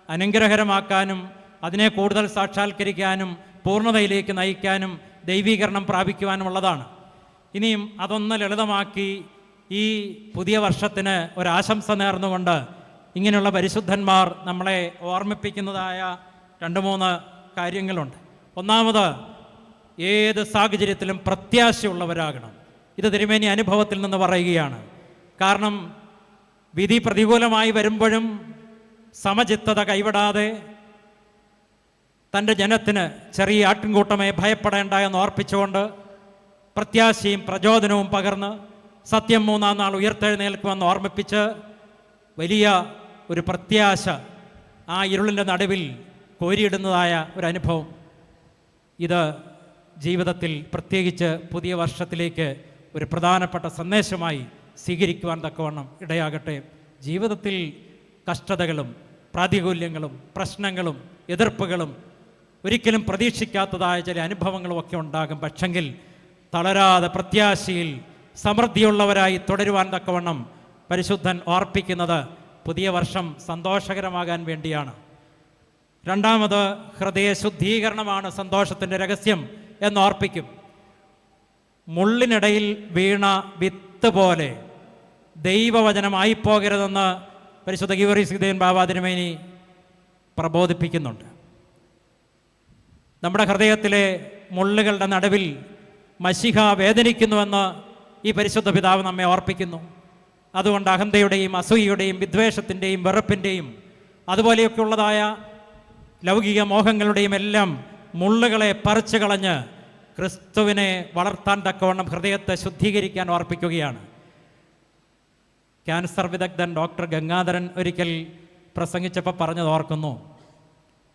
അനുഗ്രഹകരമാക്കാനും അതിനെ കൂടുതൽ സാക്ഷാത്കരിക്കാനും പൂർണ്ണതയിലേക്ക് നയിക്കാനും ദൈവീകരണം പ്രാപിക്കുവാനുമുള്ളതാണ്. ഇനിയും അതൊന്ന് ലളിതമാക്കി ഈ പുതിയ വർഷത്തിന് ഒരാശംസ നേർന്നുകൊണ്ട് ഇങ്ങനെയുള്ള പരിശുദ്ധന്മാർ നമ്മളെ ഓർമ്മിപ്പിക്കുന്നതായ 2-3 കാര്യങ്ങളുണ്ട്. ഒന്നാമത്, ഏത് സാഹചര്യത്തിലും പ്രത്യാശയുള്ളവരാകണം. ഇത് തിരുമേനി അനുഭവത്തിൽ നിന്ന് പറയുകയാണ്. കാരണം വിധി പ്രതികൂലമായി വരുമ്പോഴും സമചിത്തത കൈവിടാതെ തൻ്റെ ജനത്തിന്, ചെറിയ ആട്ടിൻകൂട്ടമേ ഭയപ്പെടേണ്ട എന്ന് ഓർപ്പിച്ചുകൊണ്ട് പ്രത്യാശയും പ്രചോദനവും പകർന്ന് സത്യം 3-ാം നാൾ ഉയർത്തെഴുന്നേൽക്കുമെന്ന് ഓർമ്മിപ്പിച്ച് വലിയ ഒരു പ്രത്യാശ ആ ഇരുളിൻ്റെ നടുവിൽ കോരിയിടുന്നതായ ഒരു അനുഭവം, ഇത് ജീവിതത്തിൽ പ്രത്യേകിച്ച് പുതിയ വർഷത്തിലേക്ക് ഒരു പ്രധാനപ്പെട്ട സന്ദേശമായി സ്വീകരിക്കുവാൻ തക്കവണ്ണം ഇടയാകട്ടെ. ജീവിതത്തിൽ കഷ്ടതകളും പ്രാതികൂല്യങ്ങളും പ്രശ്നങ്ങളും എതിർപ്പുകളും ഒരിക്കലും പ്രതീക്ഷിക്കാത്തതായ ചില അനുഭവങ്ങളും ഒക്കെ ഉണ്ടാകും. പക്ഷെങ്കിൽ തളരാതെ പ്രത്യാശയിൽ സമൃദ്ധിയുള്ളവരായി തുടരുവാൻ തക്കവണ്ണം പരിശുദ്ധൻ ഓർപ്പിക്കുന്നത് പുതിയ വർഷം സന്തോഷകരമാകാൻ വേണ്ടിയാണ്. രണ്ടാമത്, ഹൃദയശുദ്ധീകരണമാണ് സന്തോഷത്തിൻ്റെ രഹസ്യം എന്നോർപ്പിക്കും. മുള്ളിനിടയിൽ വീണ വിത്ത് പോലെ ദൈവവചനമായി പോകരുതെന്ന് പരിശുദ്ധ ഗീവർഗീസ് ഗിതയൻ ബാബ തിരുമേനി പ്രബോധിപ്പിക്കുന്നുണ്ട്. നമ്മുടെ ഹൃദയത്തിലെ മുള്ളുകളുടെ നടുവിൽ മശിഹ വേദനിക്കുന്നുവെന്ന് ഈ പരിശുദ്ധ പിതാവ് നമ്മെ ഓർപ്പിക്കുന്നു. അതുകൊണ്ട് അഹന്തയുടെയും അസൂയയുടെയും വിദ്വേഷത്തിൻ്റെയും വെറുപ്പിൻ്റെയും അതുപോലെയൊക്കെയുള്ളതായ ലൗകിക മോഹങ്ങളുടെയും എല്ലാം മുള്ളുകളെ പറിച്ചു കളഞ്ഞ് ക്രിസ്തുവിനെ വളർത്താൻ തക്കവണ്ണം ഹൃദയത്തെ ശുദ്ധീകരിക്കാൻ ഓർപ്പിക്കുകയാണ്. ക്യാൻസർ വിദഗ്ധൻ ഡോക്ടർ ഗംഗാധരൻ ഒരിക്കൽ പ്രസംഗിച്ചപ്പോൾ പറഞ്ഞത് ഓർക്കുന്നു.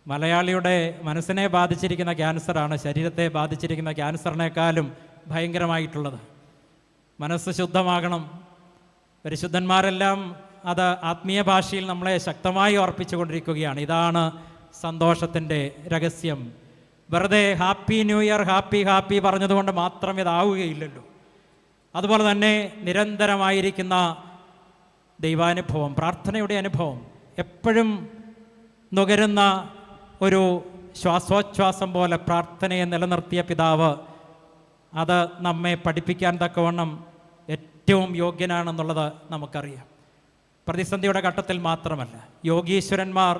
മലയാളിയുടെ മനസ്സിനെ ബാധിച്ചിരിക്കുന്ന ക്യാൻസറാണ് ശരീരത്തെ ബാധിച്ചിരിക്കുന്ന ക്യാൻസറിനേക്കാളും ഭയങ്കരമായിട്ടുള്ളത്. മനസ്സ് ശുദ്ധമാകണം. പരിശുദ്ധന്മാരെല്ലാം അത് ആത്മീയ ഭാഷയിൽ നമ്മളെ ശക്തമായി ഓർപ്പിച്ചു കൊണ്ടിരിക്കുകയാണ്. ഇതാണ് സന്തോഷത്തിൻ്റെ രഹസ്യം. വെറുതെ happy new year, happy happy പറഞ്ഞതുകൊണ്ട് മാത്രം ഇതാവുകയില്ലല്ലോ. അതുപോലെ തന്നെ നിരന്തരമായിരിക്കുന്ന ദൈവാനുഭവം, പ്രാർത്ഥനയുടെ അനുഭവം, എപ്പോഴും നുകരുന്ന ഒരു ശ്വാസോച്ഛ്വാസം പോലെ പ്രാർത്ഥനയെ നിലനിർത്തിയ പിതാവ് അത് നമ്മെ പഠിപ്പിക്കാൻ തക്കവണ്ണം ഏറ്റവും യോഗ്യനാണെന്നുള്ളത് നമുക്കറിയാം. പ്രതിസന്ധിയുടെ ഘട്ടത്തിൽ മാത്രമല്ല, യോഗീശ്വരന്മാർ,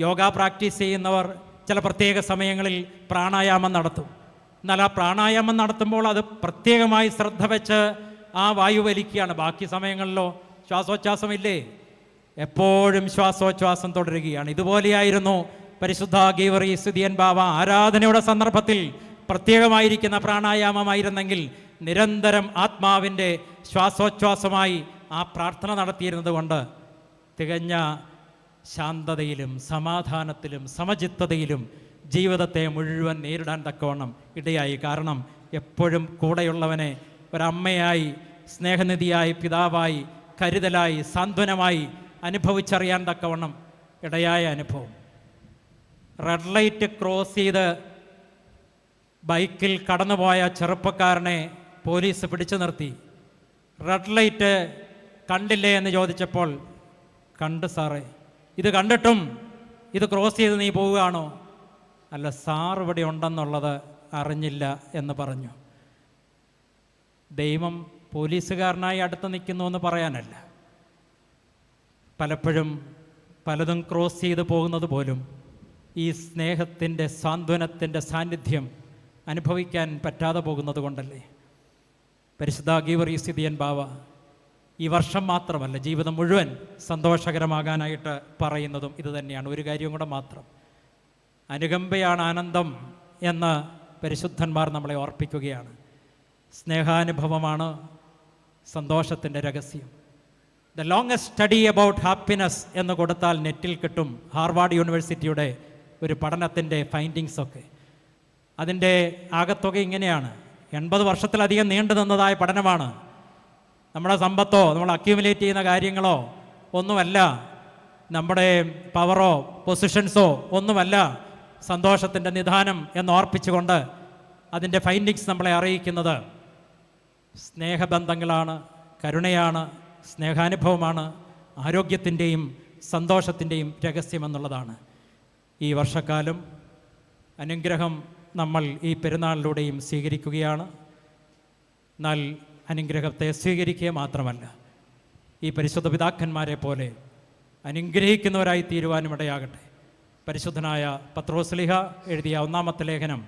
യോഗ പ്രാക്ടീസ് ചെയ്യുന്നവർ ചില പ്രത്യേക സമയങ്ങളിൽ പ്രാണായാമം നടത്തും. എന്നാൽ ആ പ്രാണായാമം നടത്തുമ്പോൾ അത് പ്രത്യേകമായി ശ്രദ്ധ വെച്ച് ആ വായു വലിക്കുകയാണ്. ബാക്കി സമയങ്ങളിലോ ശ്വാസോച്ഛ്വാസമില്ലേ, എപ്പോഴും ശ്വാസോച്ഛ്വാസം തുടരുകയാണ്. ഇതുപോലെയായിരുന്നു പരിശുദ്ധ ഗീവർഗീസ് ഗിതയൻ ബാവ ആരാധനയുടെ സന്ദർഭത്തിൽ പ്രത്യേകമായിരിക്കുന്ന പ്രാണായാമമായിരുന്നെങ്കിൽ നിരന്തരം ആത്മാവിൻ്റെ ശ്വാസോച്ഛ്വാസമായി ആ പ്രാർത്ഥന നടത്തിയിരുന്നത് കൊണ്ട് തികഞ്ഞ ശാന്തതയിലും സമാധാനത്തിലും സമചിത്തതയിലും ജീവിതത്തെ മുഴുവൻ നേരിടാൻ തക്കവണ്ണം ഇടയായി. കാരണം എപ്പോഴും കൂടെയുള്ളവനെ ഒരമ്മയായി, സ്നേഹനിധിയായി, പിതാവായി, കരുതലായി, സാന്ത്വനമായി അനുഭവിച്ചറിയാൻ തക്കവണ്ണം ഇടയായ അനുഭവം. റെഡ് ലൈറ്റ് ക്രോസ് ചെയ്ത് ബൈക്കിൽ കടന്നുപോയ ചെറുപ്പക്കാരനെ പോലീസ് പിടിച്ചു നിർത്തി. റെഡ് ലൈറ്റ് കണ്ടില്ലേ എന്ന് ചോദിച്ചപ്പോൾ, കണ്ട് സാറേ. ഇത് കണ്ടിട്ടും ഇത് ക്രോസ് ചെയ്ത് നീ പോവുകയാണോ? അല്ല സാർ ഇവിടെ ഉണ്ടെന്നുള്ളത് അറിഞ്ഞില്ല എന്ന് പറഞ്ഞു. ദൈവം പോലീസുകാരനായി അടുത്ത് നിൽക്കുന്നു എന്ന് പറയാനല്ല, പലപ്പോഴും പലതും ക്രോസ് ചെയ്ത് പോകുന്നത് പോലും ഈ സ്നേഹത്തിൻ്റെ സാന്ത്വനത്തിൻ്റെ സാന്നിധ്യം അനുഭവിക്കാൻ പറ്റാതെ പോകുന്നത് കൊണ്ടല്ലേ. പരിശുദ്ധ ഗീവർഗീസ് ഗിതയൻ ബാവ ഈ വർഷം മാത്രമല്ല ജീവിതം മുഴുവൻ സന്തോഷകരമാകാനായിട്ട് പറയുന്നതും ഇത് തന്നെയാണ്. ഒരു കാര്യം കൂടെ മാത്രം, അനുകമ്പയാണ് ആനന്ദം എന്ന് പരിശുദ്ധന്മാർ നമ്മളെ ഓർപ്പിക്കുകയാണ്. സ്നേഹാനുഭവമാണ് സന്തോഷത്തിൻ്റെ രഹസ്യം. The longest study about happiness എന്ന് കൊടുത്താൽ നെറ്റിൽ കിട്ടും ഹാർവാർഡ് യൂണിവേഴ്സിറ്റിയുടെ ഒരു പഠനത്തിൻ്റെ ഫൈൻഡിങ്സൊക്കെ. അതിൻ്റെ ആകത്തുക ഇങ്ങനെയാണ്. 80 വർഷത്തിലധികം നീണ്ടു നിന്നതായ പഠനമാണ്. നമ്മുടെ സമ്പത്തോ നമ്മൾ അക്യൂമുലേറ്റ് ചെയ്യുന്ന കാര്യങ്ങളോ ഒന്നുമല്ല, നമ്മുടെ പവറോ പൊസിഷൻസോ ഒന്നുമല്ല സന്തോഷത്തിൻ്റെ നിദാനം എന്നോർപ്പിച്ചുകൊണ്ട് അതിൻ്റെ ഫൈൻഡിങ്സ് നമ്മളെ അറിയിക്കുന്നത് സ്നേഹബന്ധങ്ങളാണ്, കരുണയാണ്, സ്നേഹാനുഭവമാണ്, ആരോഗ്യത്തിൻ്റെയും സന്തോഷത്തിൻ്റെയും രഹസ്യമെന്നുള്ളതാണ്. ഈ വർഷക്കാലം അനുഗ്രഹം നമ്മൾ ഈ പെരുന്നാളിലൂടെയും സ്വീകരിക്കുകയാണ്. എന്നാൽ അനുഗ്രഹത്തെ സ്വീകരിക്കുക മാത്രമല്ല, ഈ പരിശുദ്ധ പിതാക്കന്മാരെ പോലെ അനുഗ്രഹിക്കുന്നവരായി തീരുവാനും ഇടയാകട്ടെ. പരിശുദ്ധനായ പത്രോസ്ലീഹ എഴുതിയ 1-ാമത്തെ ലേഖനം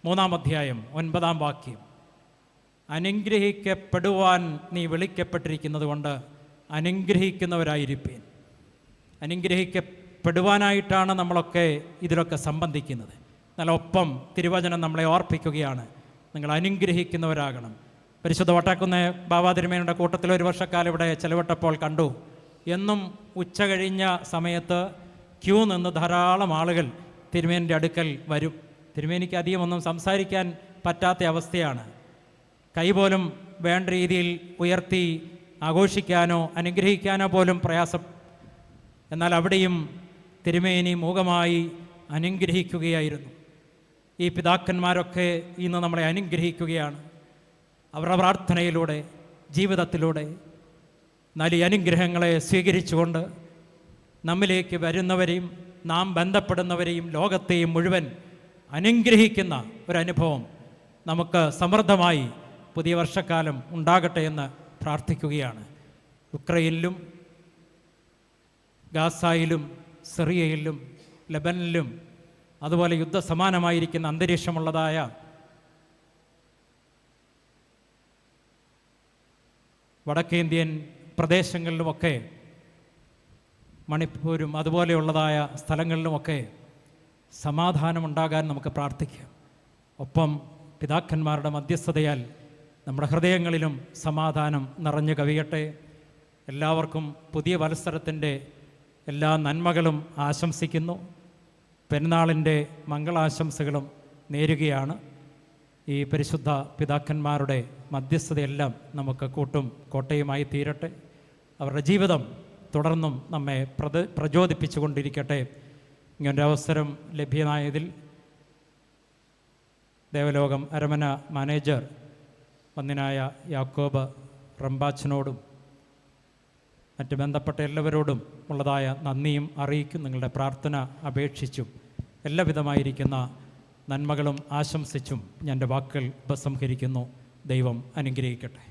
3-ാം അധ്യായം 9-ാം വാക്യം, അനുഗ്രഹിക്കപ്പെടുവാൻ നീ വിളിക്കപ്പെട്ടിരിക്കുന്നത് കൊണ്ട് അനുഗ്രഹിക്കുന്നവരായിരിപ്പീൻ. അനുഗ്രഹിക്കപ്പെടുവാനായിട്ടാണ് നമ്മളൊക്കെ ഇതിലൊക്കെ സംബന്ധിക്കുന്നത്. എന്നാൽ ഒപ്പം തിരുവചനം നമ്മളെ ഓർപ്പിക്കുകയാണ്, നിങ്ങൾ അനുഗ്രഹിക്കുന്നവരാകണം. പരിശുദ്ധ വട്ടാക്കുന്ന ബാബാ തിരുമേനിയുടെ കൂട്ടത്തിൽ ഒരു വർഷക്കാലം ഇവിടെ ചെലവിട്ടപ്പോൾ കണ്ടു. എന്നും ഉച്ച കഴിഞ്ഞ സമയത്ത് ക്യൂ നിന്ന് ധാരാളം ആളുകൾ തിരുമേനിൻ്റെ അടുക്കൽ വരും. തിരുമേനിക്ക് അധികം ഒന്നും സംസാരിക്കാൻ പറ്റാത്ത അവസ്ഥയാണ്. കൈപോലും വേണ്ട രീതിയിൽ ഉയർത്തി ആഘോഷിക്കാനോ അനുഗ്രഹിക്കാനോ പോലും പ്രയാസം. എന്നാൽ അവിടെയും തിരുമേനി മൂകമായി അനുഗ്രഹിക്കുകയായിരുന്നു. ഈ പിതാക്കന്മാരൊക്കെ ഇന്ന് നമ്മളെ അനുഗ്രഹിക്കുകയാണ്. അവരുടെ പ്രാർത്ഥനയിലൂടെ, ജീവിതത്തിലൂടെ. എന്നാൽ ഈ അനുഗ്രഹങ്ങളെ സ്വീകരിച്ചുകൊണ്ട് നമ്മിലേക്ക് വരുന്നവരെയും നാം ബന്ധപ്പെടുന്നവരെയും ലോകത്തെയും മുഴുവൻ അനുഗ്രഹിക്കുന്ന ഒരനുഭവം നമുക്ക് സമൃദ്ധമായി പുതിയ വർഷക്കാലം ഉണ്ടാകട്ടെ എന്ന് പ്രാർത്ഥിക്കുകയാണ്. ഉക്രൈനിലും ഗാസയിലും സിറിയയിലും ലെബനനിലും അതുപോലെ യുദ്ധസമാനമായിരിക്കുന്ന അന്തരീക്ഷമുള്ളതായ വടക്കേന്ത്യൻ പ്രദേശങ്ങളിലുമൊക്കെ, മണിപ്പൂരും അതുപോലെയുള്ളതായ സ്ഥലങ്ങളിലുമൊക്കെ സമാധാനമുണ്ടാകാൻ നമുക്ക് പ്രാർത്ഥിക്കാം. ഒപ്പം പിതാക്കന്മാരുടെ മധ്യസ്ഥതയാൽ നമ്മുടെ ഹൃദയങ്ങളിലും സമാധാനം നിറഞ്ഞു കവിയട്ടെ. എല്ലാവർക്കും പുതിയ വത്സരത്തിൻ്റെ എല്ലാ നന്മകളും ആശംസിക്കുന്നു. പെരുന്നാളിൻ്റെ മംഗളാശംസകളും നേരുകയാണ്. ഈ പരിശുദ്ധ പിതാക്കന്മാരുടെ മധ്യസ്ഥതയെല്ലാം നമുക്ക് കൂട്ടും കോട്ടയുമായി തീരട്ടെ. അവരുടെ ജീവിതം തുടർന്നും നമ്മെ പ്രചോദിപ്പിച്ചുകൊണ്ടിരിക്കട്ടെ. ഇങ്ങനൊരവസരം ലഭ്യമായതിൽ ദേവലോകം അരമന മാനേജർ വന്യനായ യാക്കോബ് റംബാച്ചനോടും മറ്റ് ബന്ധപ്പെട്ട എല്ലാവരോടും ഉള്ളതായ നന്ദിയും അറിയിക്കും. നിങ്ങളുടെ പ്രാർത്ഥന അപേക്ഷിച്ചും എല്ലാവിധമായിരിക്കുന്ന നന്മകളും ആശംസിച്ചും ഞാൻ എൻ്റെ വാക്കുകൾ ഉപസംഹരിക്കുന്നു. ദൈവം അനുഗ്രഹിക്കട്ടെ.